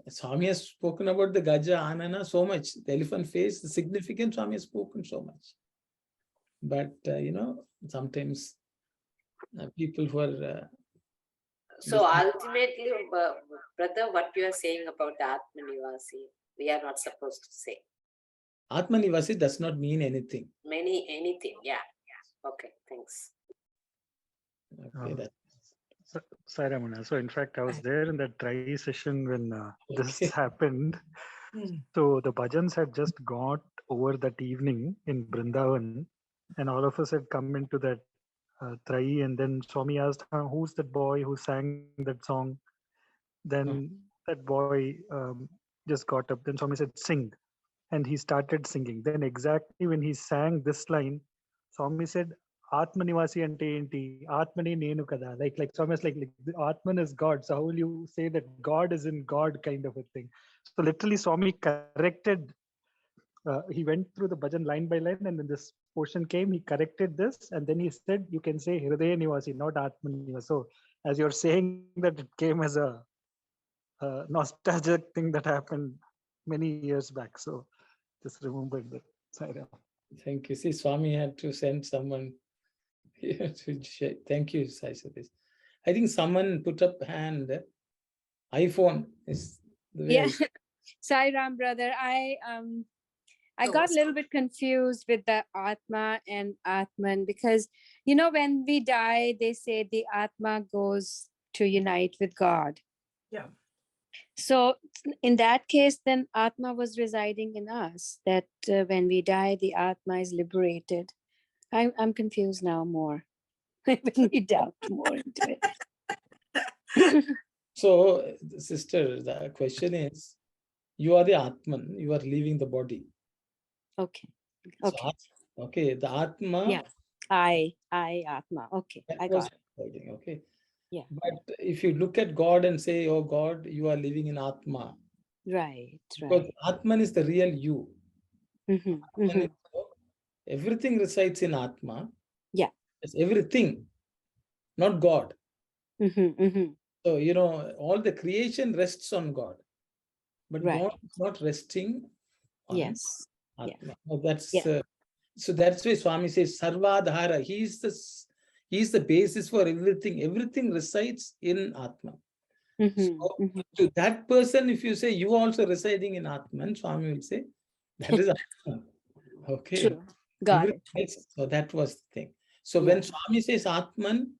Swami has spoken about the Gaja Anana so much, the elephant face, the significance Swami has spoken so much. But, sometimes people who are...
So ultimately, brother, what you are saying about the Atmanivasi, we are not supposed to say.
Atmanivasi does not mean anything.
Anything, yeah. Okay, thanks.
Okay,
Sai Ramana. So in fact, I was there in that try session when this happened. So the bhajans had just got over that evening in Brindavan, and all of us had come into that try, and then Swami asked, who's that boy who sang that song? Then that boy just got up. Then Swami said, sing. And he started singing. Then exactly when he sang this line, Swami said, Atmanivasi ante enti, Atmani nenu kada. Like Swami is like the Atman is God. So how will you say that God is in God kind of a thing? So literally Swami corrected. He went through the bhajan line by line, and when this portion came, he corrected this, and then he said, you can say Hridaya Nivasi, not Atmanivasi. So as you're saying that, it came as a nostalgic thing that happened many years back. So just remembered that.
Thank you. See, Swami had to send someone here to share. Thank you, Sai Satish. I think someone put up hand. iPhone is the way.
Yeah. Sai Ram, brother. I got a little bit confused with the Atma and Atman because, when we die, they say the Atma goes to unite with God.
Yeah.
So in that case, then Atma was residing in us, that when we die, the Atma is liberated. I'm confused now more when we delve more into it.
So, sister, the question is, you are the Atman, you are leaving the body.
Okay.
So, okay, the Atma.
Yeah, I Atma. Okay, I got it.
Okay.
Yeah.
But if you look at God and say, oh God, you are living in Atma.
Right.
Because Atman is the real you.
Mm-hmm.
Everything resides in Atma.
Yeah.
It's everything, not God.
Mm-hmm.
So, all the creation rests on God. But God is not resting on Atma.
Yeah.
No, that's so that's why Swami says Sarvadhara. He is the basis for everything. Everything resides in Atma. So to that person, if you say you also residing in Atman, Swami will say that is Atman. Okay.
True. Got it.
So that was the thing. So when Swami says Atman,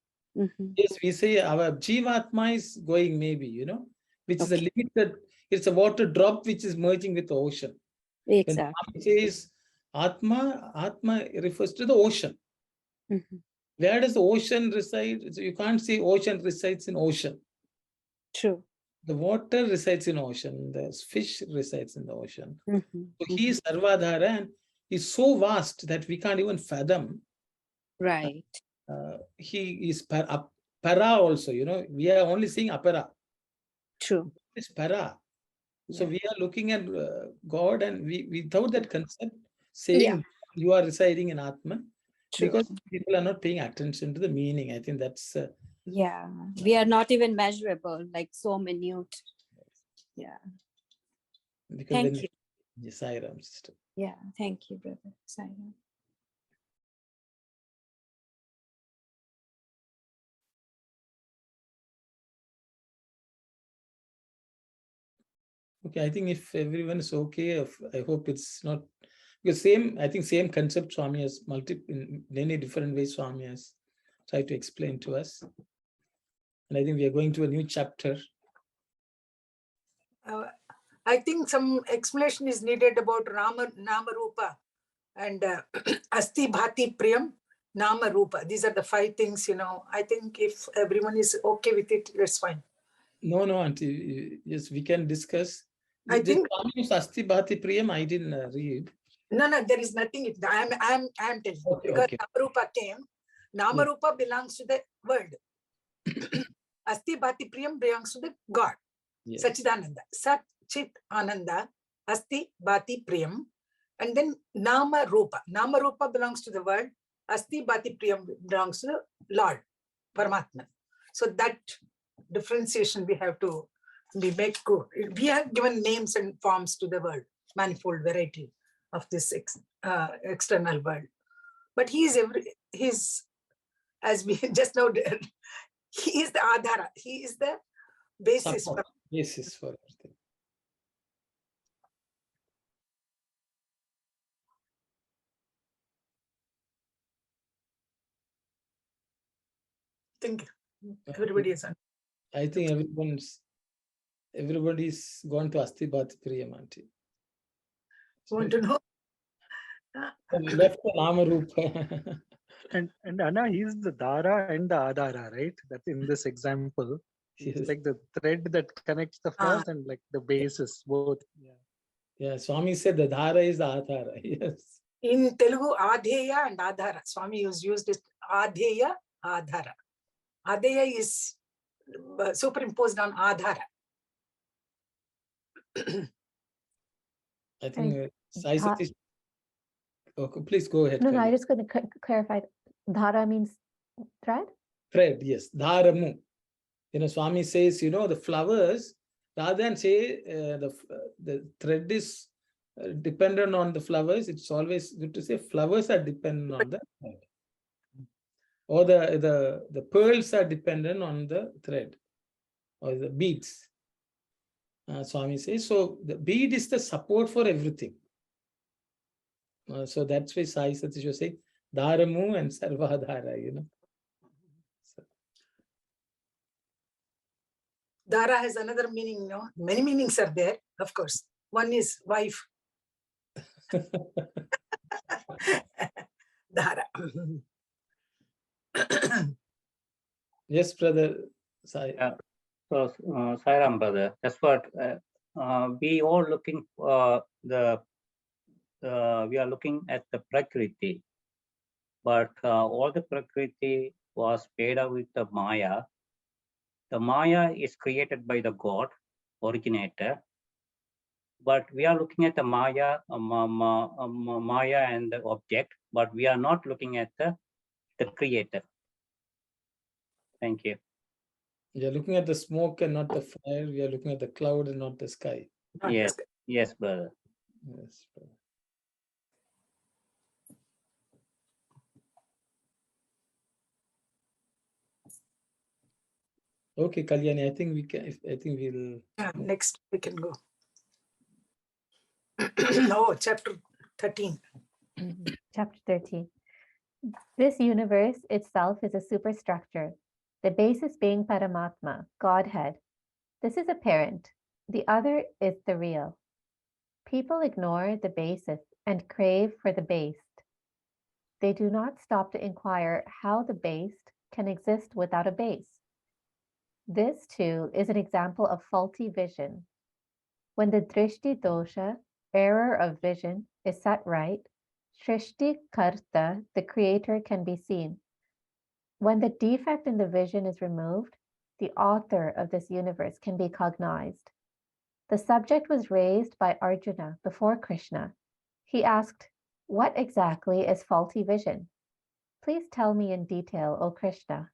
yes, we say our Jivatma is going maybe, which is a limited, it's a water drop which is merging with the ocean.
Exactly.
When Swami says Atma refers to the ocean. Where does the ocean reside? So you can't say ocean resides in ocean.
True.
The water resides in ocean. The fish resides in the ocean. So he is Sarvadhara and is so vast that we can't even fathom.
Right.
He is para also, we are only seeing apara.
True.
It's para. So we are looking at God and we without that concept saying you are residing in Atman. True. Because people are not paying attention to the meaning. I think that's...
we are not even measurable, like so minute. Yeah.
Because
thank you.
Sai Ram, sister.
Yeah, thank you, brother. Sai Ram.
Okay, I think if everyone is okay, I hope it's not... Because I think same concept Swami has in many different ways Swami has tried to explain to us. And I think we are going to a new chapter.
I think some explanation is needed about Nama Rupa and Asti Bhati Priyam, Nama Rupa. These are the 5 things, I think if everyone is okay with it, that's fine.
No, Auntie. Yes, we can discuss.
I think
Asti Bhati Priyam, I didn't read.
no, there is nothing. I'm telling you,
Okay,
because
okay.
Namarupa came. Namarupa belongs to the world. Asti Bhati Priyam belongs to the God.
Yes.
Sachidananda. Sat Chit Ananda. Asti Bhati Priyam. And then Nama Rupa. Nama Rupa belongs to the world. Asti Bhati Priyam belongs to the Lord, Paramatma. So that differentiation we have to be make good. We have given names and forms to the world, manifold variety of this external world. But he is as we just now did, he is the Adhara. He is the basis for
everything.
Think everybody is on.
I think everybody's gone to Asti Bhati Priyam, auntie.
Want to know?
Left the Namarupa.
And Anna, he's the Dara and the Adhara, right? That in this example,
Yes.
it's like the thread that connects the flowers and like the basis, both.
Yeah, Swami said the Dhara is the Adhara. Yes.
In Telugu, Adheya and Adhara. Swami used this Adheya, Adhara. Adheya is superimposed on Adhara.
I think Sai Satish. Okay, please go ahead.
No, I'm just going to clarify. Dhara means thread?
Thread, yes. Dharamu. Swami says, the flowers, rather than say the thread is dependent on the flowers, it's always good to say flowers are dependent on the thread. Or the pearls are dependent on the thread or the beads. Swami says, so the bead is the support for everything. So that's why Sai Satish was saying, Dharamu and Sarvadhara, So.
Dhara has another meaning, Many meanings are there, of course. One is wife. Dhara.
Yes, brother Sai.
So, Sairam, brother, that's what we all looking for we are looking at the Prakriti, but all the Prakriti was made up with the Maya. The Maya is created by the God, originator, but we are looking at the Maya, Maya and the object, but we are not looking at the creator. Thank you.
We are looking at the smoke and not the fire. We are looking at the cloud and not the sky.
Yes, yes, brother.
Yes, brother. Okay, Kalyani, I think we can. I think we'll.
Yeah, next we can go. Chapter 13.
Chapter 13. This universe itself is a superstructure, the basis being Paramatma, Godhead. This is apparent. The other is the real. People ignore the basis and crave for the based. They do not stop to inquire how the based can exist without a base. This, too, is an example of faulty vision. When the drishti dosha, error of vision, is set right, Shrishti Karta, the creator, can be seen. When the defect in the vision is removed, the author of this universe can be cognized. The subject was raised by Arjuna before Krishna. He asked, "What exactly is faulty vision? Please tell me in detail, O Krishna."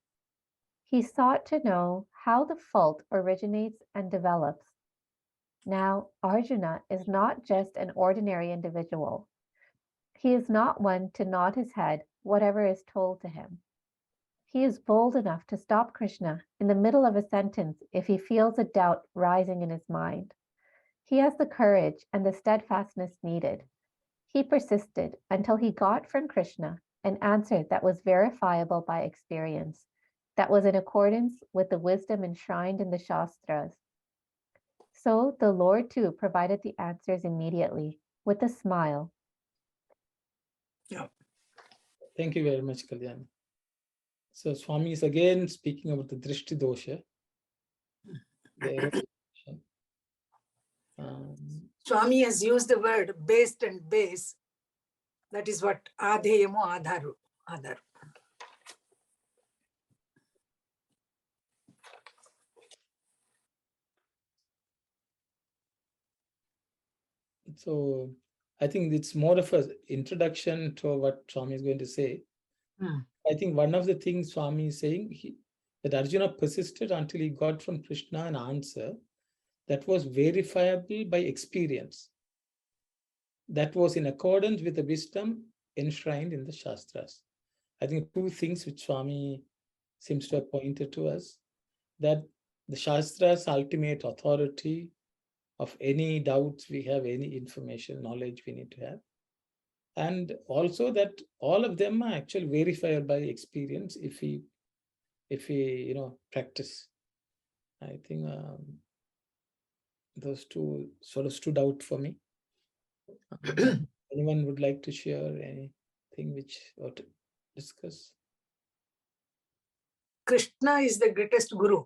He sought to know how the fault originates and develops. Now, Arjuna is not just an ordinary individual. He is not one to nod his head whatever is told to him. He is bold enough to stop Krishna in the middle of a sentence if he feels a doubt rising in his mind. He has the courage and the steadfastness needed. He persisted until he got from Krishna an answer that was verifiable by experience, that was in accordance with the wisdom enshrined in the Shastras. So the Lord too provided the answers immediately, with a smile.
Yeah.
Thank you very much, Kalyani. So Swami is again speaking about the drishti dosha.
Swami has used the word based and base. That is what adheyamo adharu. Adharu.
So I think it's more of an introduction to what Swami is going to say. I think one of the things Swami is saying, that Arjuna persisted until he got from Krishna an answer that was verifiable by experience. That was in accordance with the wisdom enshrined in the Shastras. I think two things which Swami seems to have pointed to us, that the Shastras' ultimate authority of any doubts we have, any information, knowledge we need to have. And also that all of them are actually verified by experience if we practice. I think those two sort of stood out for me. Anyone would like to share anything which or to discuss?
Krishna is the greatest guru.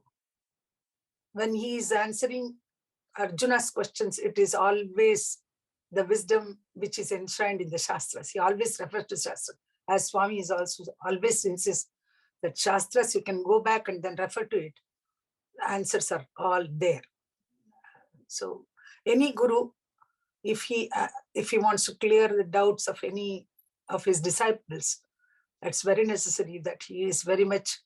When he is answering Arjuna's questions, it is always the wisdom which is enshrined in the Shastras. He always refers to Shastras. As Swami is also always insists that Shastras, you can go back and then refer to it. The answers are all there. So any guru, if he wants to clear the doubts of any of his disciples, that's very necessary that he is very much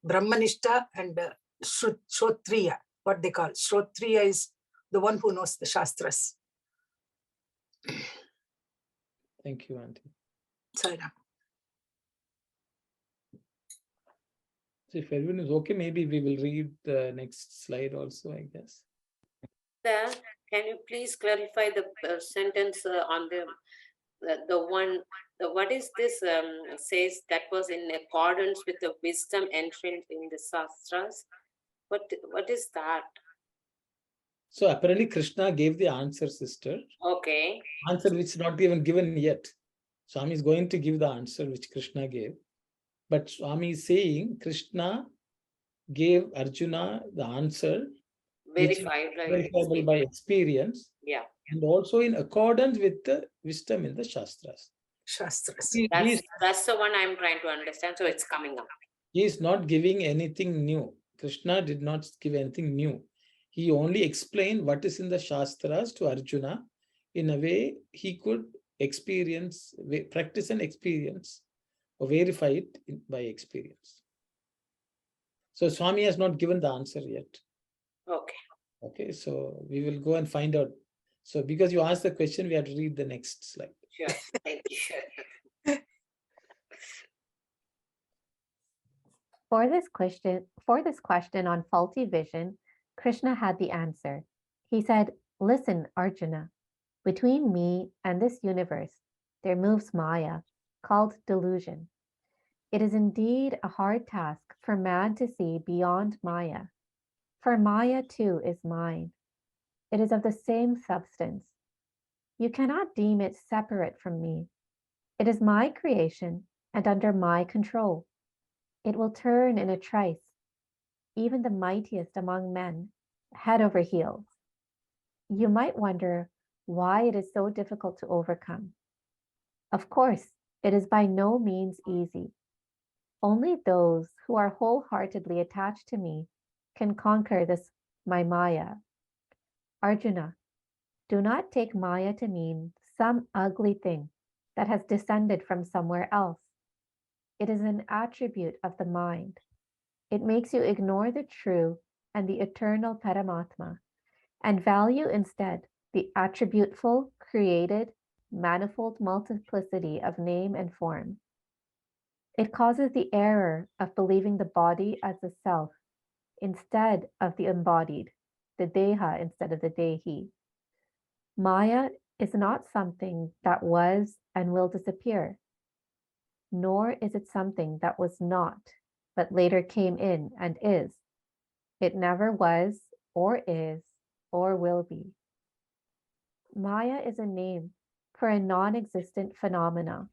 Brahmanishta and Shrotriya, what they call. Shrotriya is the one who knows the Shastras.
Thank you, Auntie.
Sorry.
So if everyone is okay, maybe we will read the next slide also, I guess.
Can you please clarify the sentence on the one, what is this says that was in accordance with the wisdom enshrined in the Shastras? What is that?
So apparently Krishna gave the answer, sister.
Okay.
Answer which is not even given yet. Swami is going to give the answer which Krishna gave. But Swami is saying Krishna gave Arjuna the answer verifiable by experience.
Yeah.
And also in accordance with the wisdom in the Shastras.
Shastras.
That's the one I'm trying to understand. So it's coming up.
He is not giving anything new. Krishna did not give anything new. He only explained what is in the Shastras to Arjuna in a way he could experience, practice and experience, or verify it by experience. So Swami has not given the answer yet.
Okay.
Okay, so we will go and find out. So because you asked the question, we have to read the next slide.
Sure. Thank you.
For this question on faulty vision, Krishna had the answer. He said, "Listen, Arjuna, between me and this universe, there moves Maya, called delusion. It is indeed a hard task for man to see beyond Maya, for Maya too is mine. It is of the same substance. You cannot deem it separate from me. It is my creation and under my control. It will turn in a trice, even the mightiest among men, head over heels. You might wonder why it is so difficult to overcome. Of course, it is by no means easy. Only those who are wholeheartedly attached to me can conquer this my Maya. Arjuna, do not take Maya to mean some ugly thing that has descended from somewhere else. It is an attribute of the mind. It makes you ignore the true and the eternal Paramatma and value instead the attributeful, created, manifold multiplicity of name and form. It causes the error of believing the body as the self instead of the embodied, the Deha instead of the Dehi. Maya is not something that was and will disappear, nor is it something that was not, but later came in and is. It never was, or is, or will be. Maya is a name for a non-existent phenomena,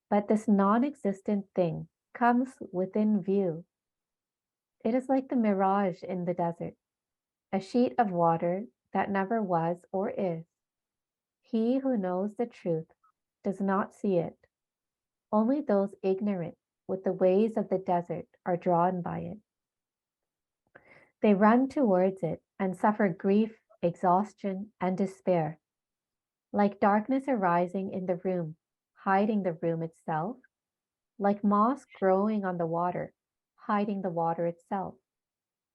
but this non-existent thing comes within view. It is like the mirage in the desert, a sheet of water that never was or is. He who knows the truth does not see it. Only those ignorant with the ways of the desert are drawn by it. They run towards it and suffer grief, exhaustion, and despair. Like darkness arising in the room, hiding the room itself, like moss growing on the water, hiding the water itself,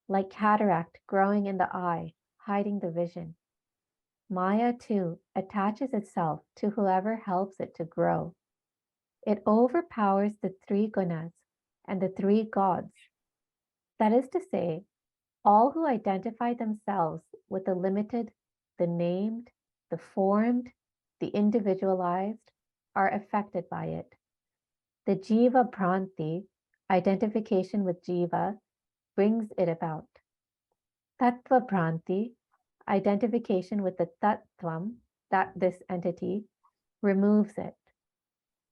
like cataract growing in the eye, hiding the vision. Maya too attaches itself to whoever helps it to grow. It overpowers the three gunas and the three gods. That is to say, all who identify themselves with the limited, the named, the formed, the individualized are affected by it. The jiva pranti, identification with jiva, brings it about. Tattva pranti, identification with the tattvam, that this entity, removes it.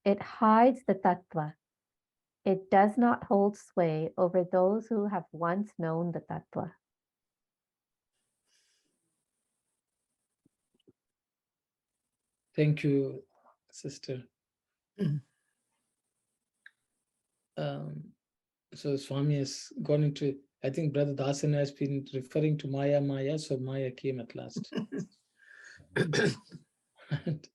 It hides the tattva. It does not hold sway over those who have once known the tattva.
Thank you, sister. So Swami has gone into, I think Brother Dasan has been referring to Maya, so Maya came at last. And,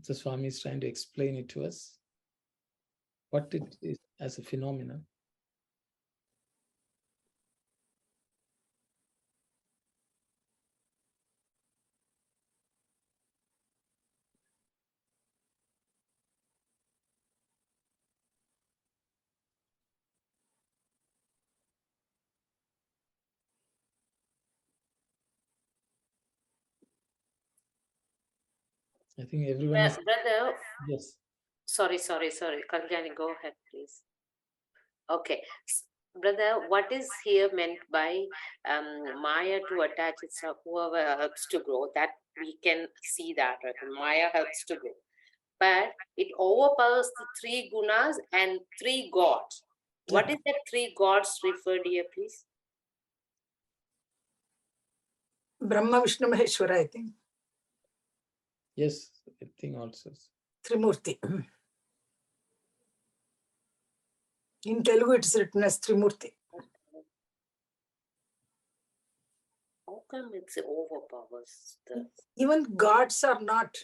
so Swami is trying to explain it to us, what it is as a phenomenon. I think everyone is...
Brother,
Yes.
sorry. Kalyani, go ahead, please. Okay. Brother, what is here meant by Maya to attach itself, whoever helps to grow? That we can see that, right? Maya helps to grow. But it overpowers the three gunas and three gods. What is that three gods referred here, please?
Brahma, Vishnu, Maheshwara, I think.
Yes, I think also.
Trimurti. In Telugu, it is written as Trimurti.
How come it overpowers the...
Even gods are not.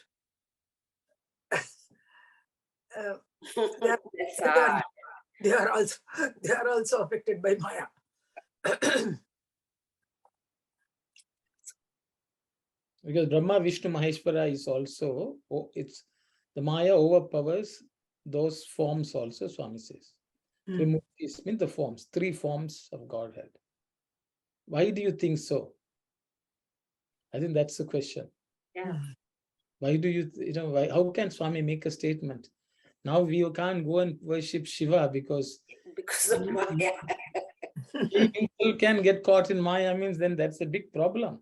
They are also affected by Maya.
Because Brahma, Vishnu, Maheshwara is also, it's the Maya overpowers those forms also, Swami says. Trimurtis mean the forms, three forms of Godhead. Why do you think so? I think that's the question.
Yeah.
Why do you, why, how can Swami make a statement? Now we can't go and worship Shiva because
of Maya.
People can get caught in Maya means then that's a big problem.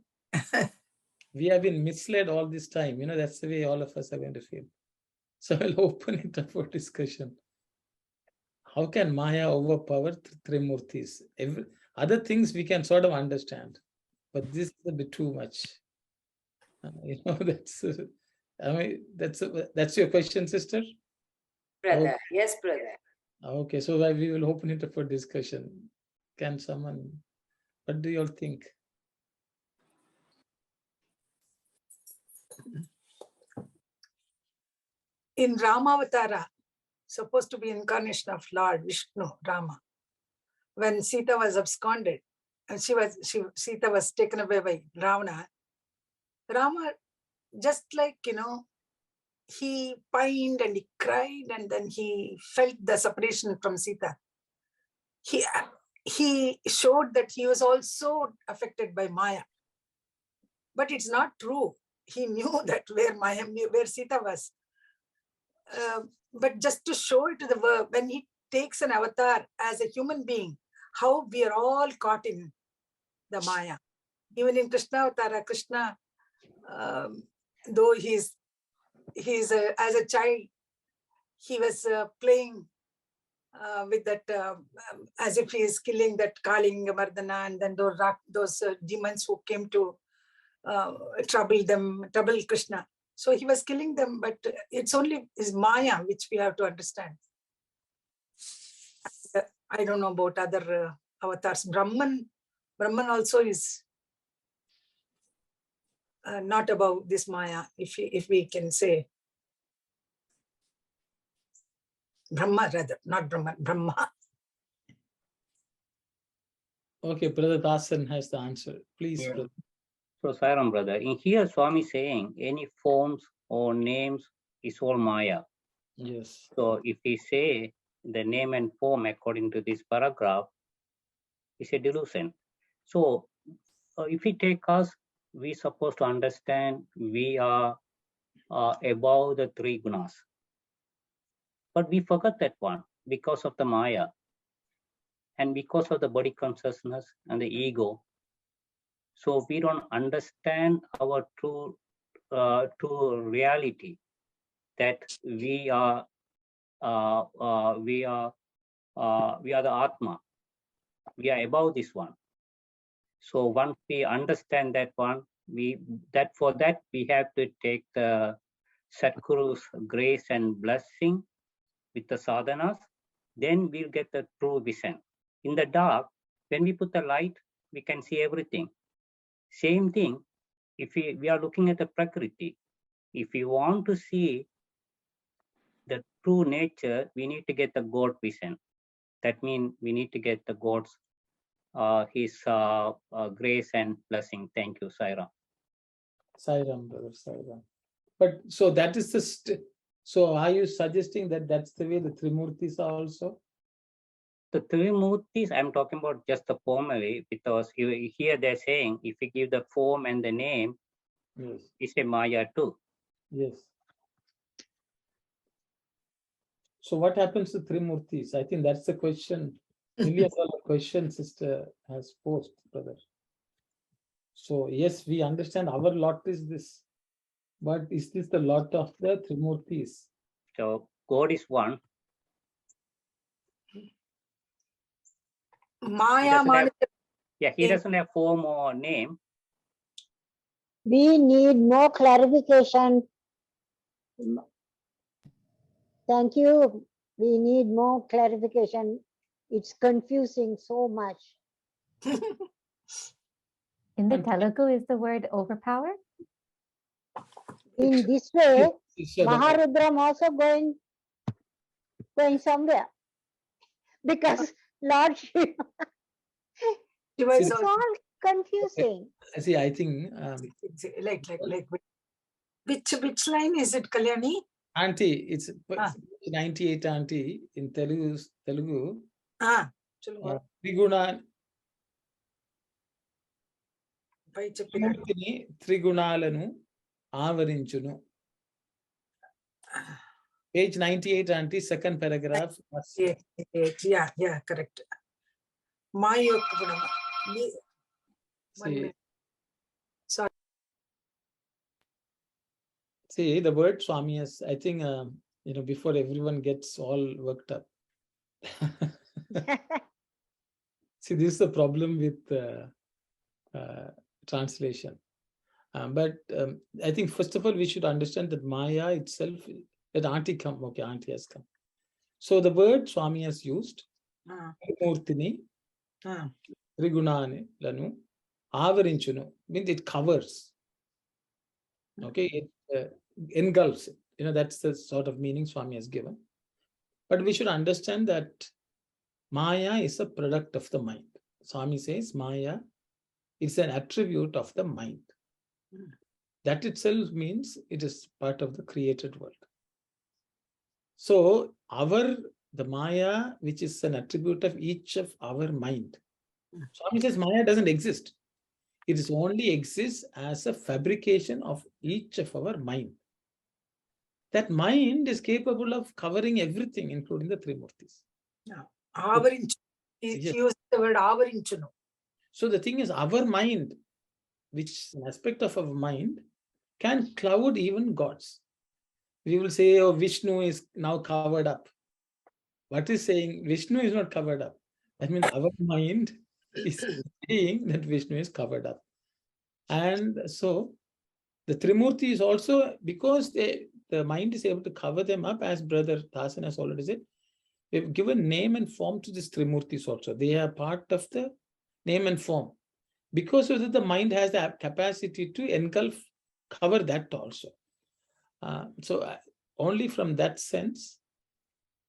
We have been misled all this time. That's the way all of us are going to feel. So I'll open it up for discussion. How can Maya overpower Trimurtis? Other things we can sort of understand, but this is a bit too much. That's your question, sister?
Brother,
okay.
Yes, brother.
Okay, so we will open it up for discussion. Can someone, what do you all think?
In Ramavatara, supposed to be incarnation of Lord Vishnu, Rama, when Sita was absconded and Sita was taken away by Ravana, Rama, just like, he pined and he cried and then he felt the separation from Sita. He showed that he was also affected by Maya. But it's not true. He knew that where Sita was. But just to show it to the world, when he takes an avatar as a human being, how we are all caught in the Maya. Even in Krishna Avatara, Krishna, though he's as a child, he was playing with that, as if he is killing that Kalinga Mardana, and then those demons who came to trouble Krishna. So he was killing them, but it's only his Maya which we have to understand. I don't know about other avatars. Brahman also is not about this Maya, if we can say. Brahma rather, not Brahman, Brahma.
Okay, Brother Dasan has the answer. Please,
Yeah.
brother.
So, Sairam brother, in here Swami saying any forms or names is all Maya.
Yes.
So if we say the name and form according to this paragraph, is a delusion. So if we take us, we supposed to understand we are above the three gunas. But we forgot that one because of the Maya and because of the body consciousness and the ego. So we don't understand our true reality, that we are the Atma. We are above this one. So once we understand that one, we have to take the Sadhguru's grace and blessing with the sadhanas. Then we'll get the true vision. In the dark, when we put the light, we can see everything. Same thing, if we are looking at the Prakriti, if we want to see the true nature, we need to get the God vision. That means we need to get the God's his grace and blessing. Thank you, Sairam.
Sairam, brother, Sairam. But so that is the so are you suggesting that that's the way the Trimurtis are also?
The Trimurtis, I'm talking about just the formally, because here they're saying if you give the form and the name,
yes,
it's a Maya too.
Yes. So what happens to Trimurtis? I think that's the question, million-dollar question sister has posed, brother. So yes, we understand our lot is this, but is this the lot of the Trimurtis?
So God is one.
Maya,
he doesn't have form or name.
We need more clarification. Thank you. We need more clarification. It's confusing so much.
In the Telugu, is the word overpower?
In this way, Maharudram also going somewhere. Because Lord Shiva, it's all confusing.
See, I think
like which line is it, Kalyani?
Auntie, it's 98 auntie in Telugu. Triguna Trigunalanu Avarinchunu. Page 98 auntie, second paragraph.
Yeah, correct. Maya. Sorry.
See, the word Swami is, I think, before everyone gets all worked up. See, this is the problem with translation. But I think, first of all, we should understand that Maya itself, that auntie come, okay, auntie has come. So the word Swami has used, Murtini, Trigunane, Lanu, Avarinchunu, means it covers. Okay, it engulfs it. That's the sort of meaning Swami has given. But we should understand that Maya is a product of the mind. Swami says Maya is an attribute of the mind. That itself means it is part of the created world. So the Maya, which is an attribute of each of our mind. Swami says Maya doesn't exist. It is only exists as a fabrication of each of our mind. That mind is capable of covering everything, including the Trimurtis.
He used the word avarinchunu.
So the thing is, our mind, which is an aspect of our mind, can cloud even gods. We will say, oh, Vishnu is now covered up. What is saying Vishnu is not covered up? That means our mind is saying that Vishnu is covered up. And so the Trimurti is also, because the mind is able to cover them up, as Brother Dasan has already said, we've given name and form to these Trimurtis also. They are part of the name and form. Because of that, the mind has the capacity to engulf, cover that also. So only from that sense,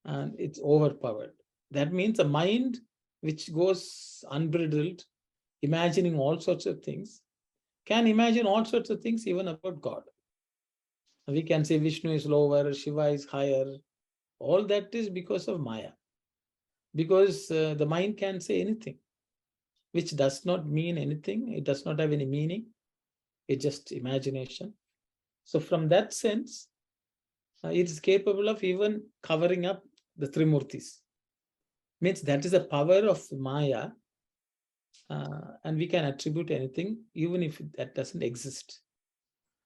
and it's overpowered. That means a mind which goes unbridled, imagining all sorts of things, can imagine all sorts of things even about God. We can say Vishnu is lower, Shiva is higher. All that is because of Maya. Because the mind can say anything, which does not mean anything. It does not have any meaning. It's just imagination. So from that sense, it is capable of even covering up the Trimurtis. Means that is the power of Maya, and we can attribute anything even if that doesn't exist.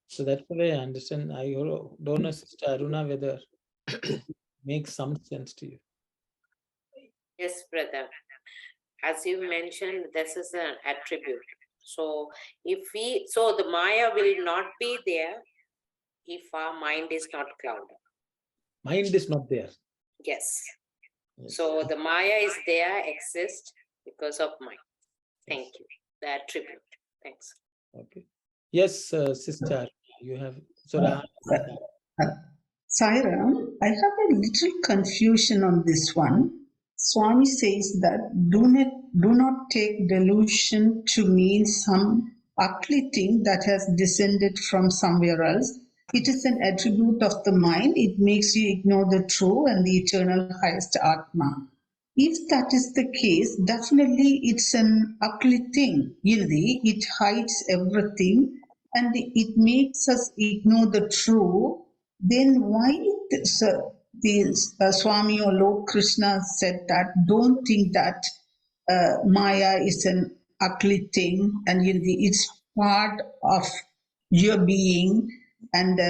So that's the way I understand. I don't know, Sister Aruna, whether it makes some sense to you.
Yes, brother. As you mentioned, this is an attribute. So the Maya will not be there if our mind is not clouded.
Mind is not there.
Yes.
Yes.
So the Maya is there, exists because of mind. Thank
Yes.
you. The attribute. Thanks.
Okay. Yes, Sister, you have.
Sairam, I have a little confusion on this one. Swami says that do not take delusion to mean some ugly thing that has descended from somewhere else. It is an attribute of the mind. It makes you ignore the true and the eternal highest Atma. If that is the case, definitely it's an ugly thing. It hides everything and it makes us ignore the true. Then why the Swami or Lord Krishna said that don't think that Maya is an ugly thing and it's part of your being. And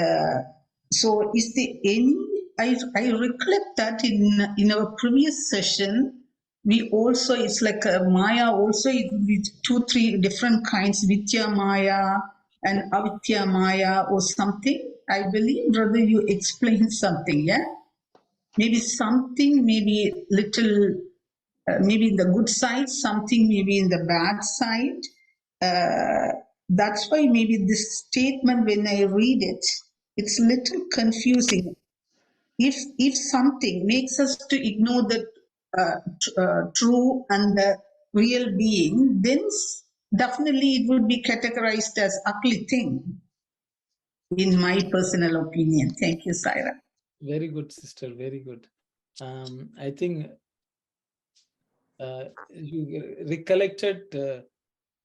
so is there any, I recollect that in our previous session, we also, it's like a Maya also with 2-3 different kinds, Vidya Maya and Avidya Maya or something. I believe, brother, you explained something, yeah? Maybe something, maybe little, maybe in the good side, something maybe in the bad side. That's why maybe this statement, when I read it, it's a little confusing. If something makes us to ignore the true and the real being, then definitely it would be categorized as ugly thing, in my personal opinion. Thank you, Saira.
Very good, sister. Very good. I think you recollected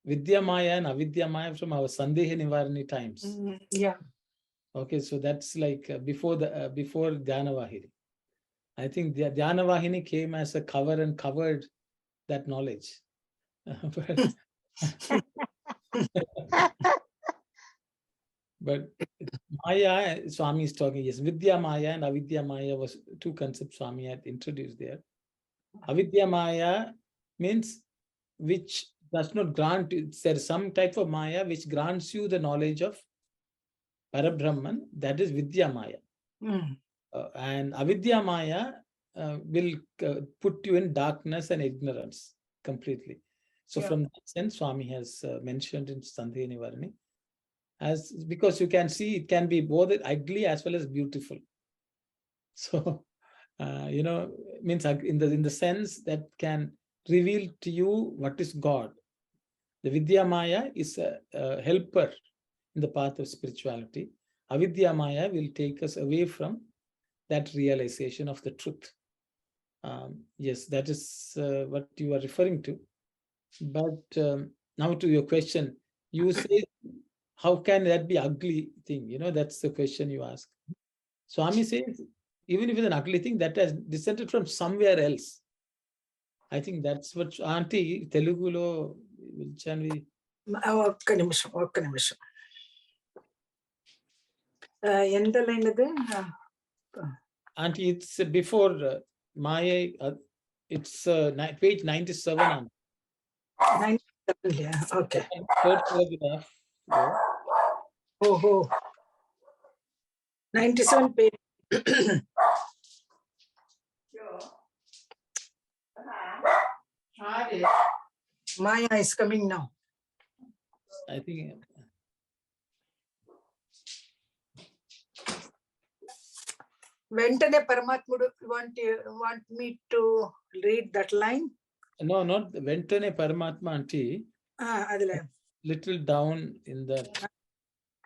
Vidya Maya and Avidya Maya from our Sandeha Nivarani times.
Yeah.
Okay, so that's like before Dhyana Vahini. I think the Dhyana Vahini came as a cover and covered that knowledge. But Maya, Swami is talking, yes, Vidya Maya and Avidya Maya was 2 concepts Swami had introduced there. Avidya Maya means which does not grant, there's some type of Maya which grants you the knowledge of Parabrahman, that is Vidya Maya. And Avidya Maya will put you in darkness and ignorance completely. So from that sense, Swami has mentioned in Sandeha Nivarani, as because you can see it can be both ugly as well as beautiful. So means in the sense that can reveal to you what is God. The Vidya Maya is a helper in the path of spirituality. Avidya Maya will take us away from that realization of the truth. Yes, that is what you are referring to. But now to your question, you say, how can that be ugly thing? That's the question you ask. Swami says, even if it's an ugly thing, that has descended from somewhere else. I think that's what Auntie Telugulo will
ఒక్క నిమిషం ఎంత line అది
Auntie, it's before Maya, it's page 97 on
97, yeah, okay.
third paragraph. Yeah.
Oh, 97 page. Maya is coming now.
I think
వెంటనే పరమాత్ముడు want me to read that line?
no, not Ventane Paramatma Anti,
అదిలే.
little down in that.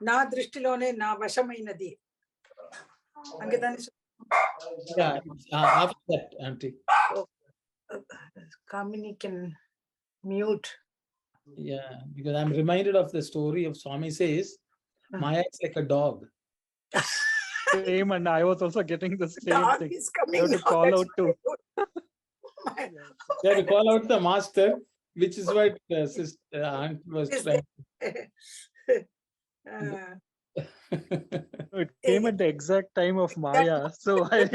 నా దృష్టిలోనే నా వశమైనది. అంకితాన్ని
Yeah, after that, Auntie.
Kamini can mute.
Yeah, because I'm reminded of the story of Swami says, Maya is like a dog.
Same, and I was also getting the same
Dog
thing.
is coming
You have to
now,
call
that's
out to.
You have to call out the master, which is what sister aunt was
Is
trying.
It came at the exact time of Maya, so I so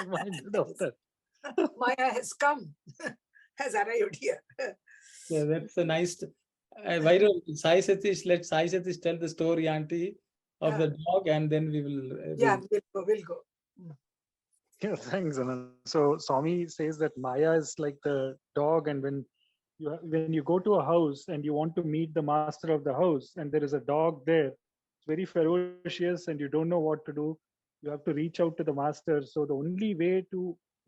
reminded of that.
Maya has come, has arrived here.
Yeah, that's a nice. Why don't Sai Satish, let Sai Satish tell the story, Auntie, of the dog, and then we will.
Yeah, we'll go.
Yeah, thanks, Anand. So Swami says that Maya is like the dog, and when you go to a house and you want to meet the master of the house, and there is a dog there, it's very ferocious, and you don't know what to do. You have to reach out to the master. So the only way to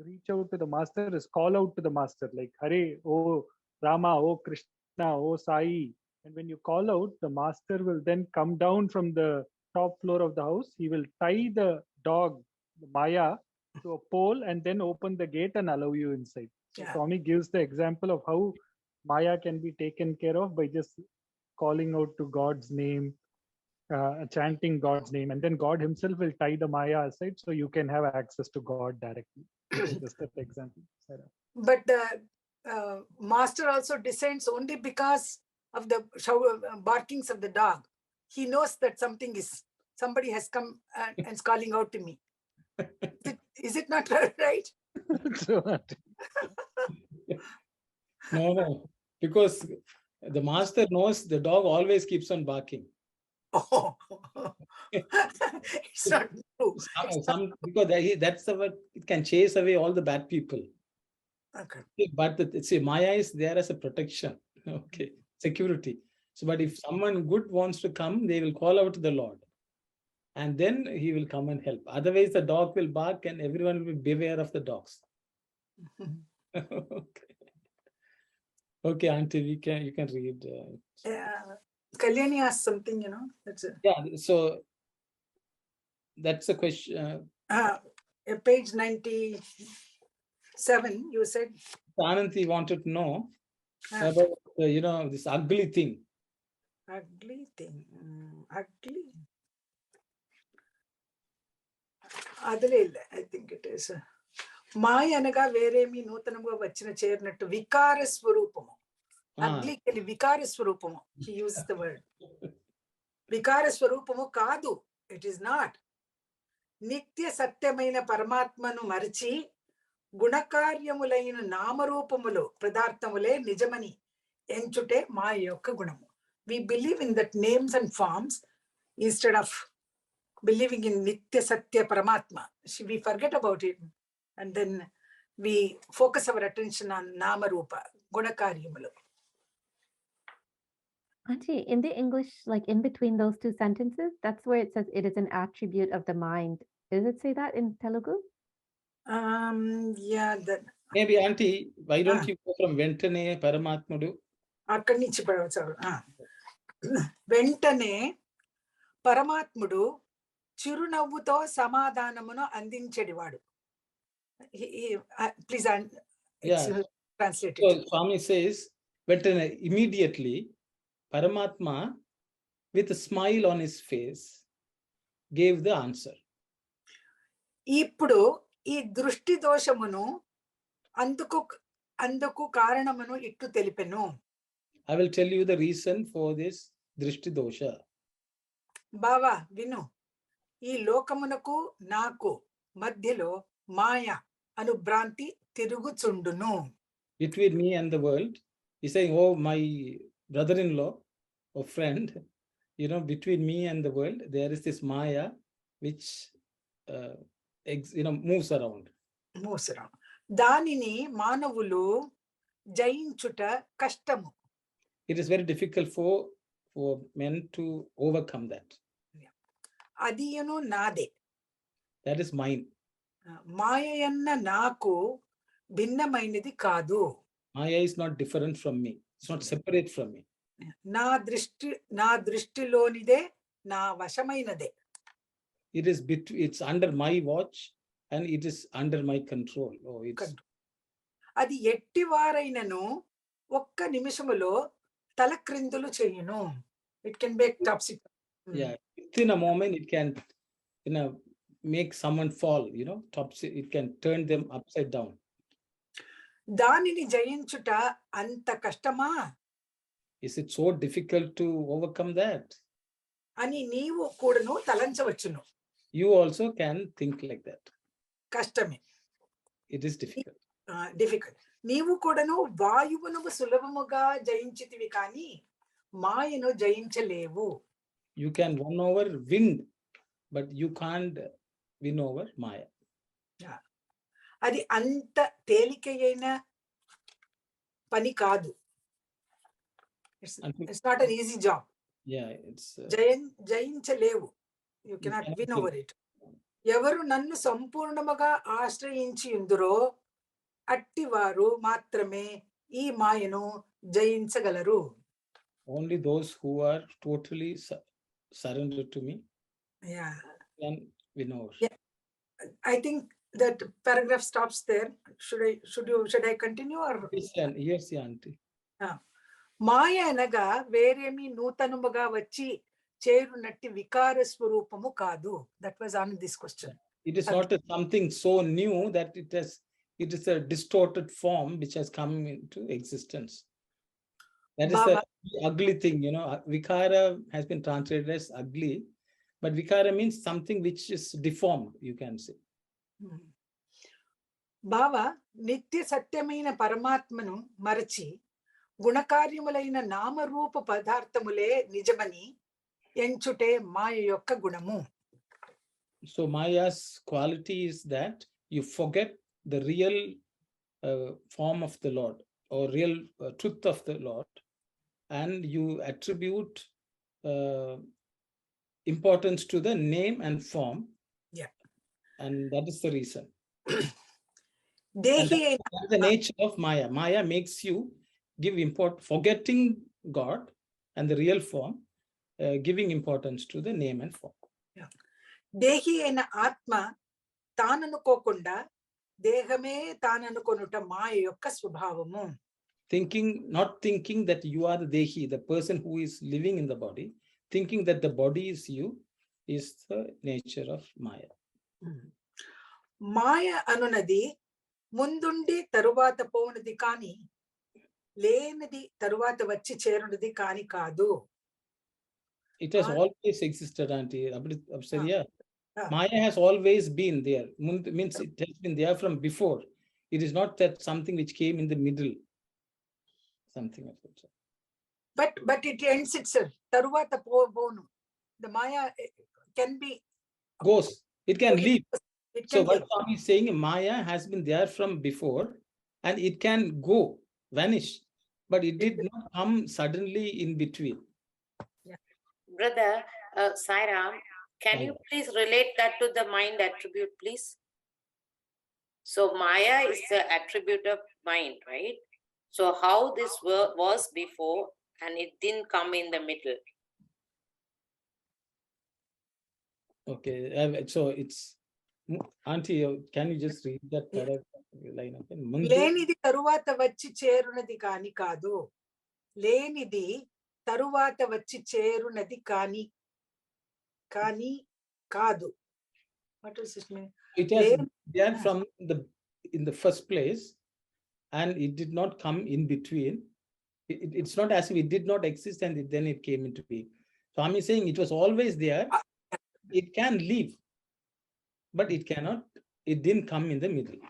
reach out to the master is call out to the master, like Hare, oh Rama, oh Krishna, oh Sai. And when you call out, the master will then come down from the top floor of the house. He will tie the dog, the Maya, to a pole and then open the gate and allow you inside. So
Yeah.
Swami gives the example of how Maya can be taken care of by just calling out to God's name, chanting God's name, and then God himself will tie the Maya aside so you can have access to God directly. Just that example. Sarah.
But the master also descends only because of the barkings of the dog. He knows that somebody has come and is calling out to me. Is it not right?
No, because the master knows the dog always keeps on barking.
Oh, it's not true.
Because that's what it can chase away all the bad people.
Okay.
But Maya is there as a protection, okay, security. So, but if someone good wants to come, they will call out to the Lord, and then he will come and help. Otherwise, the dog will bark, and everyone will beware of the dogs. Okay, Auntie, you can read.
Kalyani asked something, that's it.
Yeah, so that's a question.
Page 97, you said.
Ananthi wanted to know about this ugly thing.
Ugly thing. Ugly. అదిలే I think it is. మాయ అనగా వేరేమి నూతనముగా వచ్చిన చేరినట్టు వికార స్వరూపము. Ugly కెళ్ళి వికార స్వరూపము. He uses the word. వికార స్వరూపము కాదు. It is not. నిత్య సత్యమైన పరమాత్మను మరిచి గుణకార్యములైన నామరూపములు పదార్థములే నిజమని ఎంచుటే మాయ యొక్క గుణము. We believe in that names and forms instead of believing in Nitya Satya Paramatma. We forget about it and then we focus our attention on Nama Rupa, Gunakaryamalu.
Auntie, in the English, like in between those two sentences, that's where it says it is an attribute of the mind. Does it say that in Telugu?
Yeah, that.
Maybe, Auntie, why don't you go from Ventane Paramatmudu?
అక్కడి నుంచి వెంటనే పరమాత్ముడు చిరునవ్వుతో సమాధానమును అందించేవాడు. Please translate it.
So Swami says, Ventane, immediately, Paramatma, with a smile on his face, gave the answer.
ఇప్పుడు ఈ దృష్టి దోషమును అందుకు కారణమును ఇట్లు తెలిపెను.
I will tell you the reason for this drishti dosha.
బావా విను, ఈ లోకమునకు నాకు మధ్యలో Maya anu Branti tiruguchundunu.
Between me and the world, he's saying, oh, my brother-in-law or friend, between me and the world, there is this Maya which moves around.
Moves around. Danini manavulu jayinchuta kashtamu.
It is very difficult for men to overcome that.
Adiyanu nade.
That is mine.
Mayayanna naku భిన్నమైనది కాదు.
Maya is not different from me. It's not separate from me.
నా దృష్టిలోనిదే నా వశమైనదే.
It's under my watch and it is under my control.
అది ఎట్టివారైనను ఒక్క నిమిషములో తల క్రిందులు చేయును. It can make topsy.
Yeah, within a moment it can make someone fall, topsy. It can turn them upside down.
దానిని జయించుట అంత కష్టమా?
Is it so difficult to overcome that?
అని నీవు కూడాను తలంచవచ్చును.
You also can think like that.
కష్టమే.
It is difficult.
Difficult. నీవు కూడాను వాయువును సులభముగా జయించితివి కానీ మాయను జయించలేవు.
You can win over wind, but you can't win over Maya.
అది అంత తేలికైన పని కాదు. It's not an easy job.
Yeah, it's
జయించలేవు. You cannot win over it. ఎవరు నన్ను సంపూర్ణముగా ఆశ్రయించి ఉందరో అట్టివారు మాత్రమే ఈ మాయను జయించగలరు.
Only those who are totally surrendered to me can win over.
Yeah. I think that paragraph stops there. Should I continue or?
Yes, auntie.
మాయ అనగా వేరేమి నూతనముగా వచ్చి చేరునట్టి వికార స్వరూపము కాదు. That was on this question.
It is not something so new that it is a distorted form which has come into existence. That is the ugly thing, Vikara has been translated as ugly, but Vikara means something which is deformed, you can say.
బావా నిత్య సత్యమైన పరమాత్మను మరచి గుణకార్యములైన నామరూప పదార్థములే నిజమని ఎంచుటే మాయ యొక్క గుణము.
So Maya's quality is that you forget the real form of the Lord or real truth of the Lord, and you attribute importance to the name and form.
Yeah.
And that is the reason.
That's
the nature of Maya. Maya makes you give forgetting God and the real form, giving importance to the name and form.
దేహి అయిన ఆత్మ తాననుకోకుండా దేహమే తాననుకొనుట మాయ యొక్క స్వభావము.
Not thinking that you are the Dehi, the person who is living in the body, thinking that the body is you, is the nature of Maya.
మాయ అనునది ముందుండి తరువాత పోవునది కాని లేనిది తరువాత వచ్చి చేరునది కాని కాదు.
It has always existed, auntie. Maya has always been there. Means it has been there from before. It is not that something which came in the middle. Something of that.
But it ends itself. Taruvata povonu. The Maya can be
goes. It can leave. So what Swami is saying, Maya has been there from before, and it can go, vanish, but it did not come suddenly in between.
Brother Sairam, can you please relate that to the mind attribute, please? So Maya is the attribute of mind, right? So how this was before and it didn't come in the middle?
Okay, so it's auntie, can you just read that line again?
లేనిది తరువాత వచ్చి చేరునది కాని కాదు. లేనిది తరువాత వచ్చి చేరునది కాని కాదు. What does this mean?
It has been from in the first place, and it did not come in between. It's not as if it did not exist and then it came into being. So I'm saying it was always there. It can leave, but it cannot. it didn't come in the middle.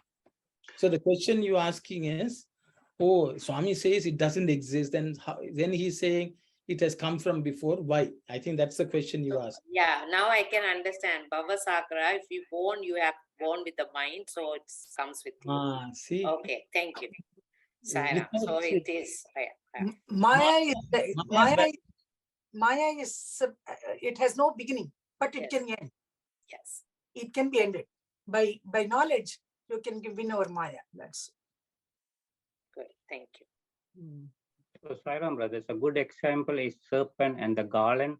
So the question you're asking is, oh, Swami says it doesn't exist, then he's saying it has come from before. Why? I think that's the question you asked.
Yeah, now I can understand. Bhava Sakra, if you born, you have born with the mind, so it comes with you.
Ah, see.
Okay, thank you. Saira. So it is.
Maya is it has no beginning, but it can end.
Yes.
It can be ended. By knowledge, you can win over Maya. That's
good. Thank you.
So Sairam brothers, a good example is serpent and the garland.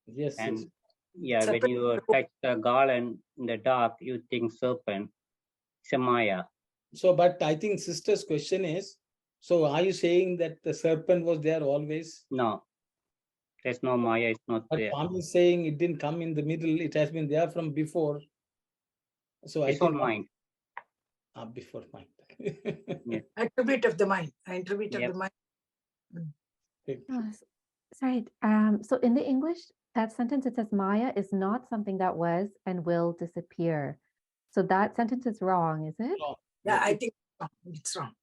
Yes.
And yeah,
serpent.
when you touch the garland in the dark, you think serpent. It's a Maya.
So, but I think sister's question is, so are you saying that the serpent was there always?
No. There's no Maya, it's not
but
there.
Swami is saying it didn't come in the middle, it has been there from before. So
it's
I think
all mind.
Before mind.
Yeah.
Attribute of the mind. Attribute of the mind.
Sorry. So in the English, that sentence, it says Maya is not something that was and will disappear. So that sentence is wrong, is it?
Yeah, I think it's wrong.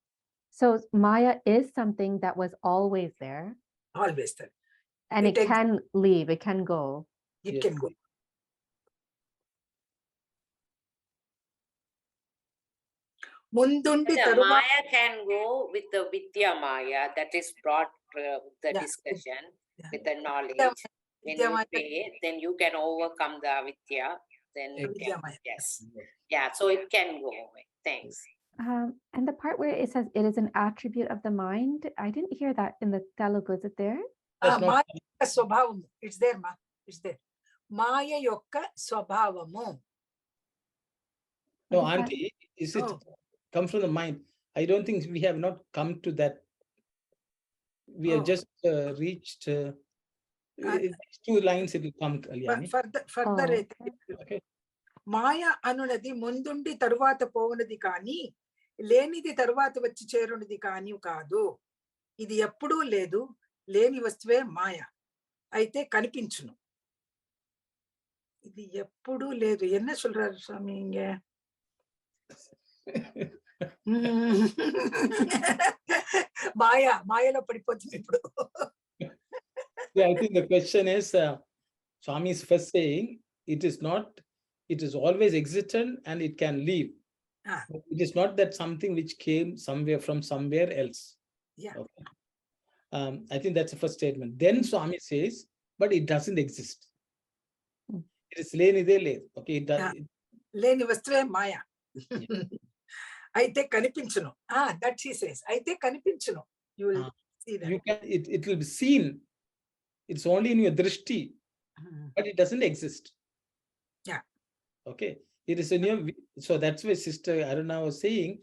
So Maya is something that was always there.
Always there.
And it can leave, it can go.
It can go.
Maya can go with the Vidya Maya that is brought the discussion with the knowledge. When you pay, then you can overcome the Vidya. Then you can, yes. Yeah, so it can go away. Thanks.
And the part where it says it is an attribute of the mind, I didn't hear that in the Telugu. Is it there?
Maya swabhavamu. It's there, ma. It's there. Maya yokka swabhavamu.
No, auntie, is it come from the mind? I don't think we have not come to that. We have just reached 2 lines. It will come, Kalyani.
Further, okay. Maya anunadi mundundi tarvata povunadi kani lenidi tarvata vachi cherunadi kani kaadu. Idi eppudu ledu leni vastuve Maya. Aithe kanipinchunu. Idi eppudu ledu. Enna solraru Swami inge? Maya lo padipothundi ippudu.
Yeah, I think the question is, Swami is first saying, it is always existent and it can leave. It is not that something which came from somewhere else.
Yeah.
Okay. I think that's the first statement. Then Swami says, but it doesn't exist. It is leni de le. Okay. It does.
Leni vastuve Maya. Aithe kanipinchunu. That he says. Aithe kanipinchunu. You will see that.
It will be seen. It's only in your drishti, but it doesn't exist.
Yeah.
Okay. It is in your. So that's why Sister Aruna was saying,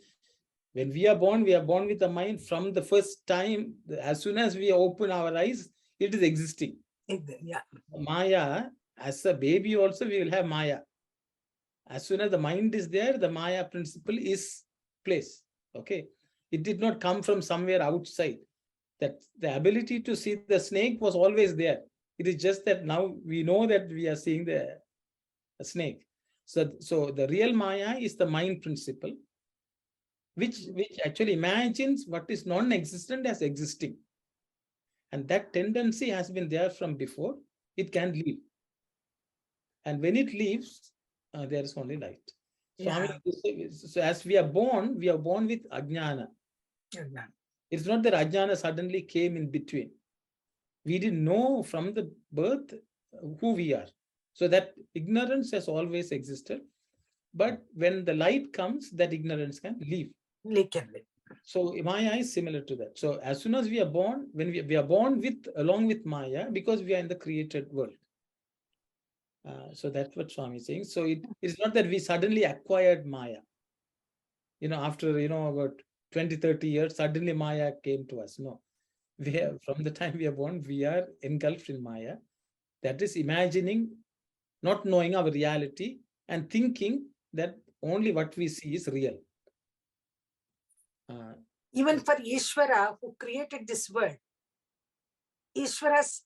when we are born with the mind from the first time. As soon as we open our eyes, it is existing.
Yeah.
Maya, as a baby also, we will have Maya. As soon as the mind is there, the Maya principle is placed. Okay. It did not come from somewhere outside. That the ability to see the snake was always there. It is just that now we know that we are seeing the snake. So the real Maya is the mind principle, which actually imagines what is non-existent as existing. And that tendency has been there from before. It can leave. And when it leaves, there is only light. So as we are born with Ajnana. It's not that Ajnana suddenly came in between. We didn't know from the birth who we are. So that ignorance has always existed. But when the light comes, that ignorance can leave. So Maya is similar to that. So as soon as we are born, when we are born along with Maya, because we are in the created world. So that's what Swami is saying. So it's not that we suddenly acquired Maya. After, about 20, 30 years, suddenly Maya came to us. No. From the time we are born, we are engulfed in Maya. That is imagining, not knowing our reality and thinking that only what we see is real.
Even for Ishvara, who created this world, Ishvara's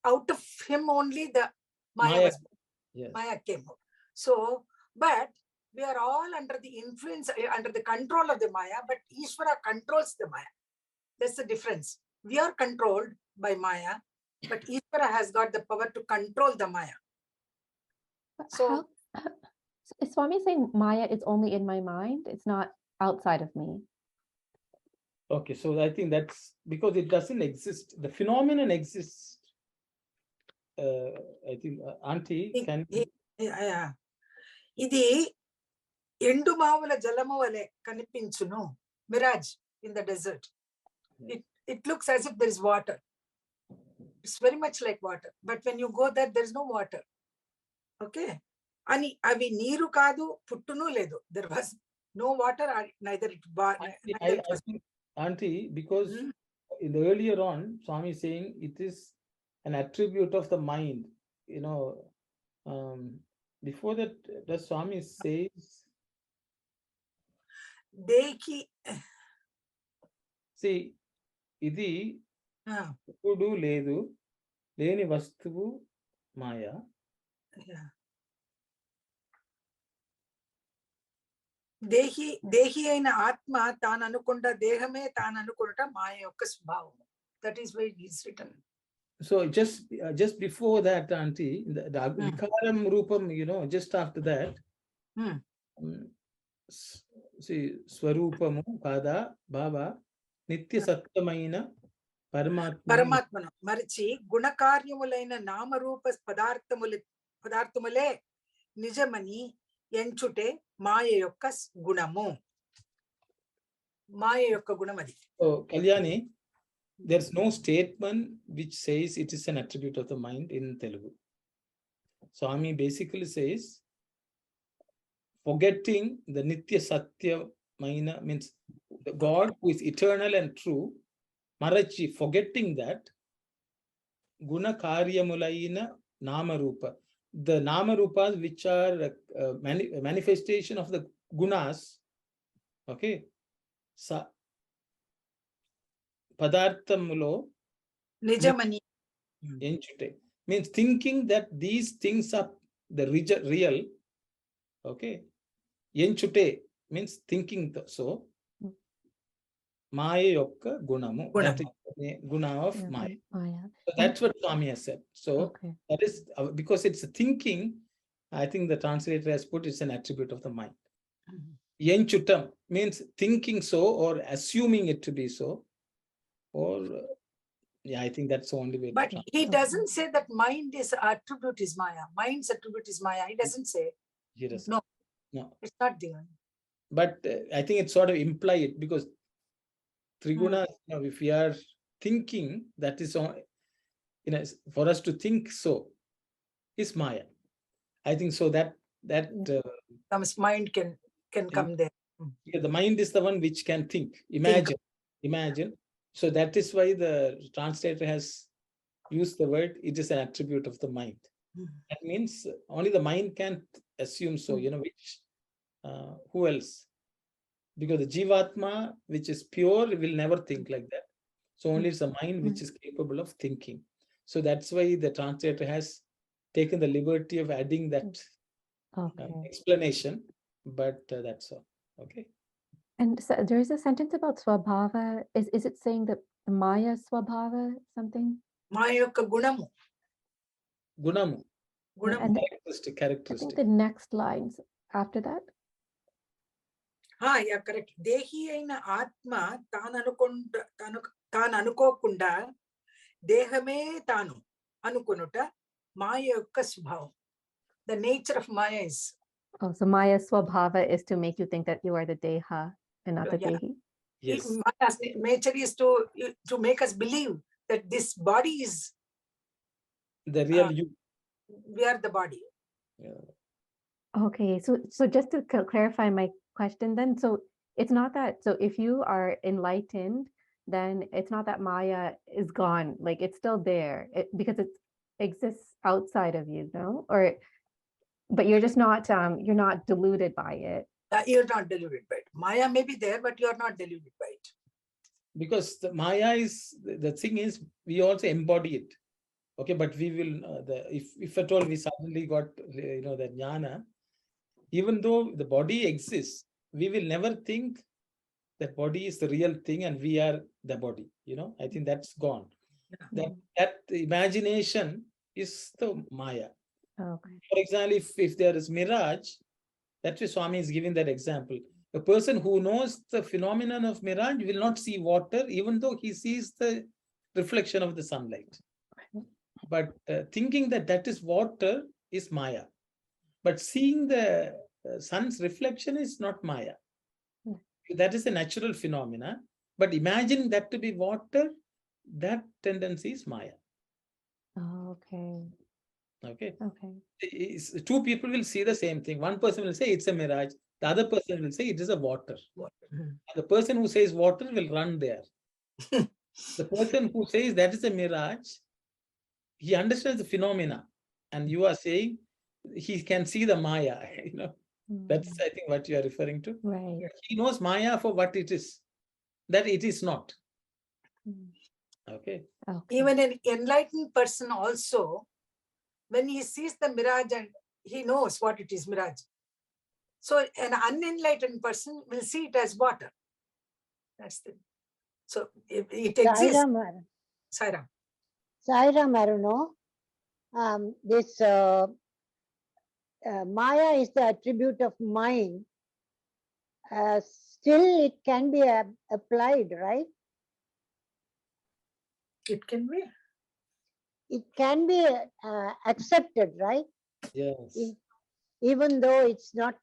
out of him only the Maya was born.
Yes.
Maya came out. So, but We are all under the influence, under the control of the Maya, but Ishvara controls the Maya. That's the difference. We are controlled by Maya, but Ishvara has got the power to control the Maya. So,
is Swami saying Maya is only in my mind? It's not outside of me.
Okay, so I think that's because it doesn't exist. The phenomenon exists. I think, Auntie, can...
Idi ఎండు మావుల జలము వలె కనిపించును, mirage in the desert. It looks as if there is water. It's very much like water, but when you go there is no water. Okay, ani avi neeru kaadu puttuno ledu. There was no water, neither it
I think, Auntie, because in the earlier on, Swami is saying it is an attribute of the mind. You know, before that, the Swami says,
Deki.
See, ఇది ఇప్పుడు లేదు, లేని వస్తువు మాయా.
దేహి అయిన ఆత్మ తాను అనుకుంటా, దేహమే తాను అనుకుంట మాయ యొక్క స్వభావం. That is why it is written.
So just before that, Auntie, the Vikaram Rupam, you know, just after that, see, Swarupamu Pada Baba Nitya Satyamaina
Paramatmana Marichi Gunakaryamulaina Namarupa Padarthumule Nijamani Yenchute Maya Yokas Gunamu. Maya Yokka Gunamadi.
So, Kalyani, there's no statement which says it is an attribute of the mind in Telugu. Swami basically says, forgetting the Nitya Satya Maina means the God who is eternal and true, Marachi, forgetting that, Guna Karyamulaina Namarupa, the Namarupas which are manifestation of the Gunas, okay, Padarthamulo
Nijamani
Enchute means thinking that these things are the real, okay. Enchute means thinking so. Maya yokka gunamu. That is the guna of Maya. So that's what Swami has said. So that is because it's thinking. I think the translator has put it's an attribute of the mind. Yenchutam means thinking so or assuming it to be so. Or I think that's the only way.
But he doesn't say that mind is attribute is Maya. Mind's attribute is Maya. He doesn't say.
He doesn't. No,
it's not there.
But I think it's sort of implied because Triguna, you know, if we are thinking, that is, you know, for us to think so is Maya. I think so that
comes mind can come there.
Yeah, the mind is the one which can think, imagine. So that is why the translator has used the word, it is an attribute of the mind. That means only the mind can assume so, you know, which, who else? Because the Jivatma, which is pure, will never think like that. So only it's the mind which is capable of thinking. So that's why the translator has taken the liberty of adding that explanation, but that's all. Okay.
And so there is a sentence about Swabhava. Is it saying that Maya Swabhava something?
Maya Gunamu.
Gunamu.
Gunamu.
Characteristic.
I think the next lines after that.
Yeah, correct. Dehi aina atma taan anukokunda dehame taanu anukonuta Maya yokka swabhavam. The nature of Maya is.
Oh, so Maya Swabhava is to make you think that you are the Deha and not the Dehi.
Yes.
Maya's nature is to make us believe that this body is
the real you.
We are the body.
Yeah.
Okay, so just to clarify my question then, so it's not that, so if you are enlightened, then it's not that Maya is gone, like it's still there because it exists outside of you, no? Or, but you're just not, you're not deluded by it.
You're not deluded by it. Maya may be there, but you're not deluded by it.
Because the Maya is, the thing is, we also embody it. Okay, but we will, if at all we suddenly got, you know, the jnana, even though the body exists, we will never think that body is the real thing and we are the body. I think that's gone. That imagination is the Maya.
Okay.
For example, if there is mirage, that's why Swami is giving that example. A person who knows the phenomenon of mirage will not see water, even though he sees the reflection of the sunlight. But thinking that that is water is Maya. But seeing the sun's reflection is not Maya. That is a natural phenomena. But imagining that to be water, that tendency is Maya.
Okay.
Okay.
Okay.
Two people will see the same thing. One person will say it's a mirage. The other person will say it is a water. The person who says water will run there. The person who says that is a mirage, he understands the phenomena. And you are saying he can see the Maya. That's, I think, what you are referring to.
Right.
He knows Maya for what it is, that it is not. Okay.
Even an enlightened person also, when he sees the mirage and he knows what it is, mirage. So an unenlightened person will see it as water. That's the. So it exists. Sairam.
Sairam, Aruno. This Maya is the attribute of mind. Still, it can be applied, right?
It can be.
It can be accepted, right?
Yes.
Even though it's not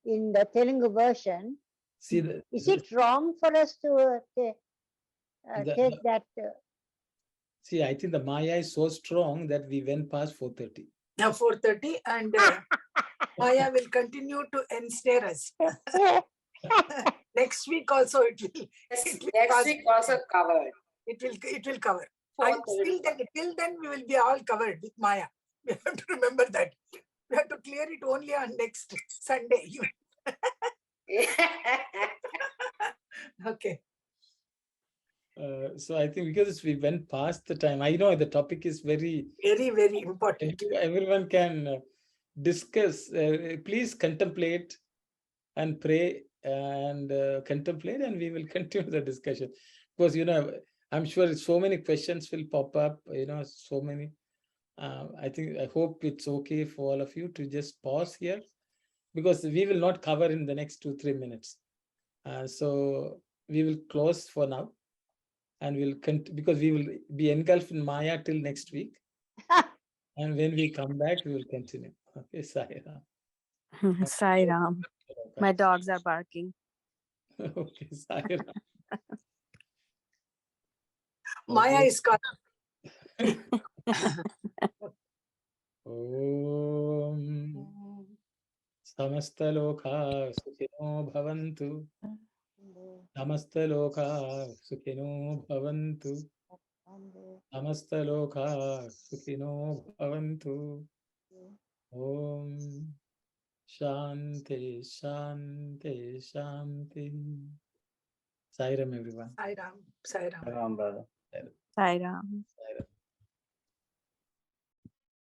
in the Telugu version.
See,
is it wrong for us to take that?
See, I think the Maya is so strong that we went past 4:30.
Now 4:30 and Maya will continue to ensnare us. Next week also it will.
Next week also covered.
It will cover. And till then we will be all covered with Maya. We have to remember that. We have to clear it only on next Sunday. Okay.
So I think because we went past the time, I know the topic is very,
very important.
Everyone can discuss. Please contemplate and pray and contemplate, and we will continue the discussion. Because I'm sure so many questions will pop up. So many. I hope it's okay for all of you to just pause here, because we will not cover in the next 2-3 minutes. So we will close for now. And we'll because we will be engulfed in Maya till next week. And when we come back, we will continue. Okay, Sairam.
Sairam. My dogs are barking.
Okay, Sairam.
Maya is called.
Om Samasta Loka Sukhino Bhavantu. Samasta Loka Sukhino Bhavantu. Samasta Loka Sukhino Bhavantu. Om Shanti, Shanti, Shanti. Sairam, everyone.
Sairam, Sairam.
Sairam, brother.
Sairam.
Sairam.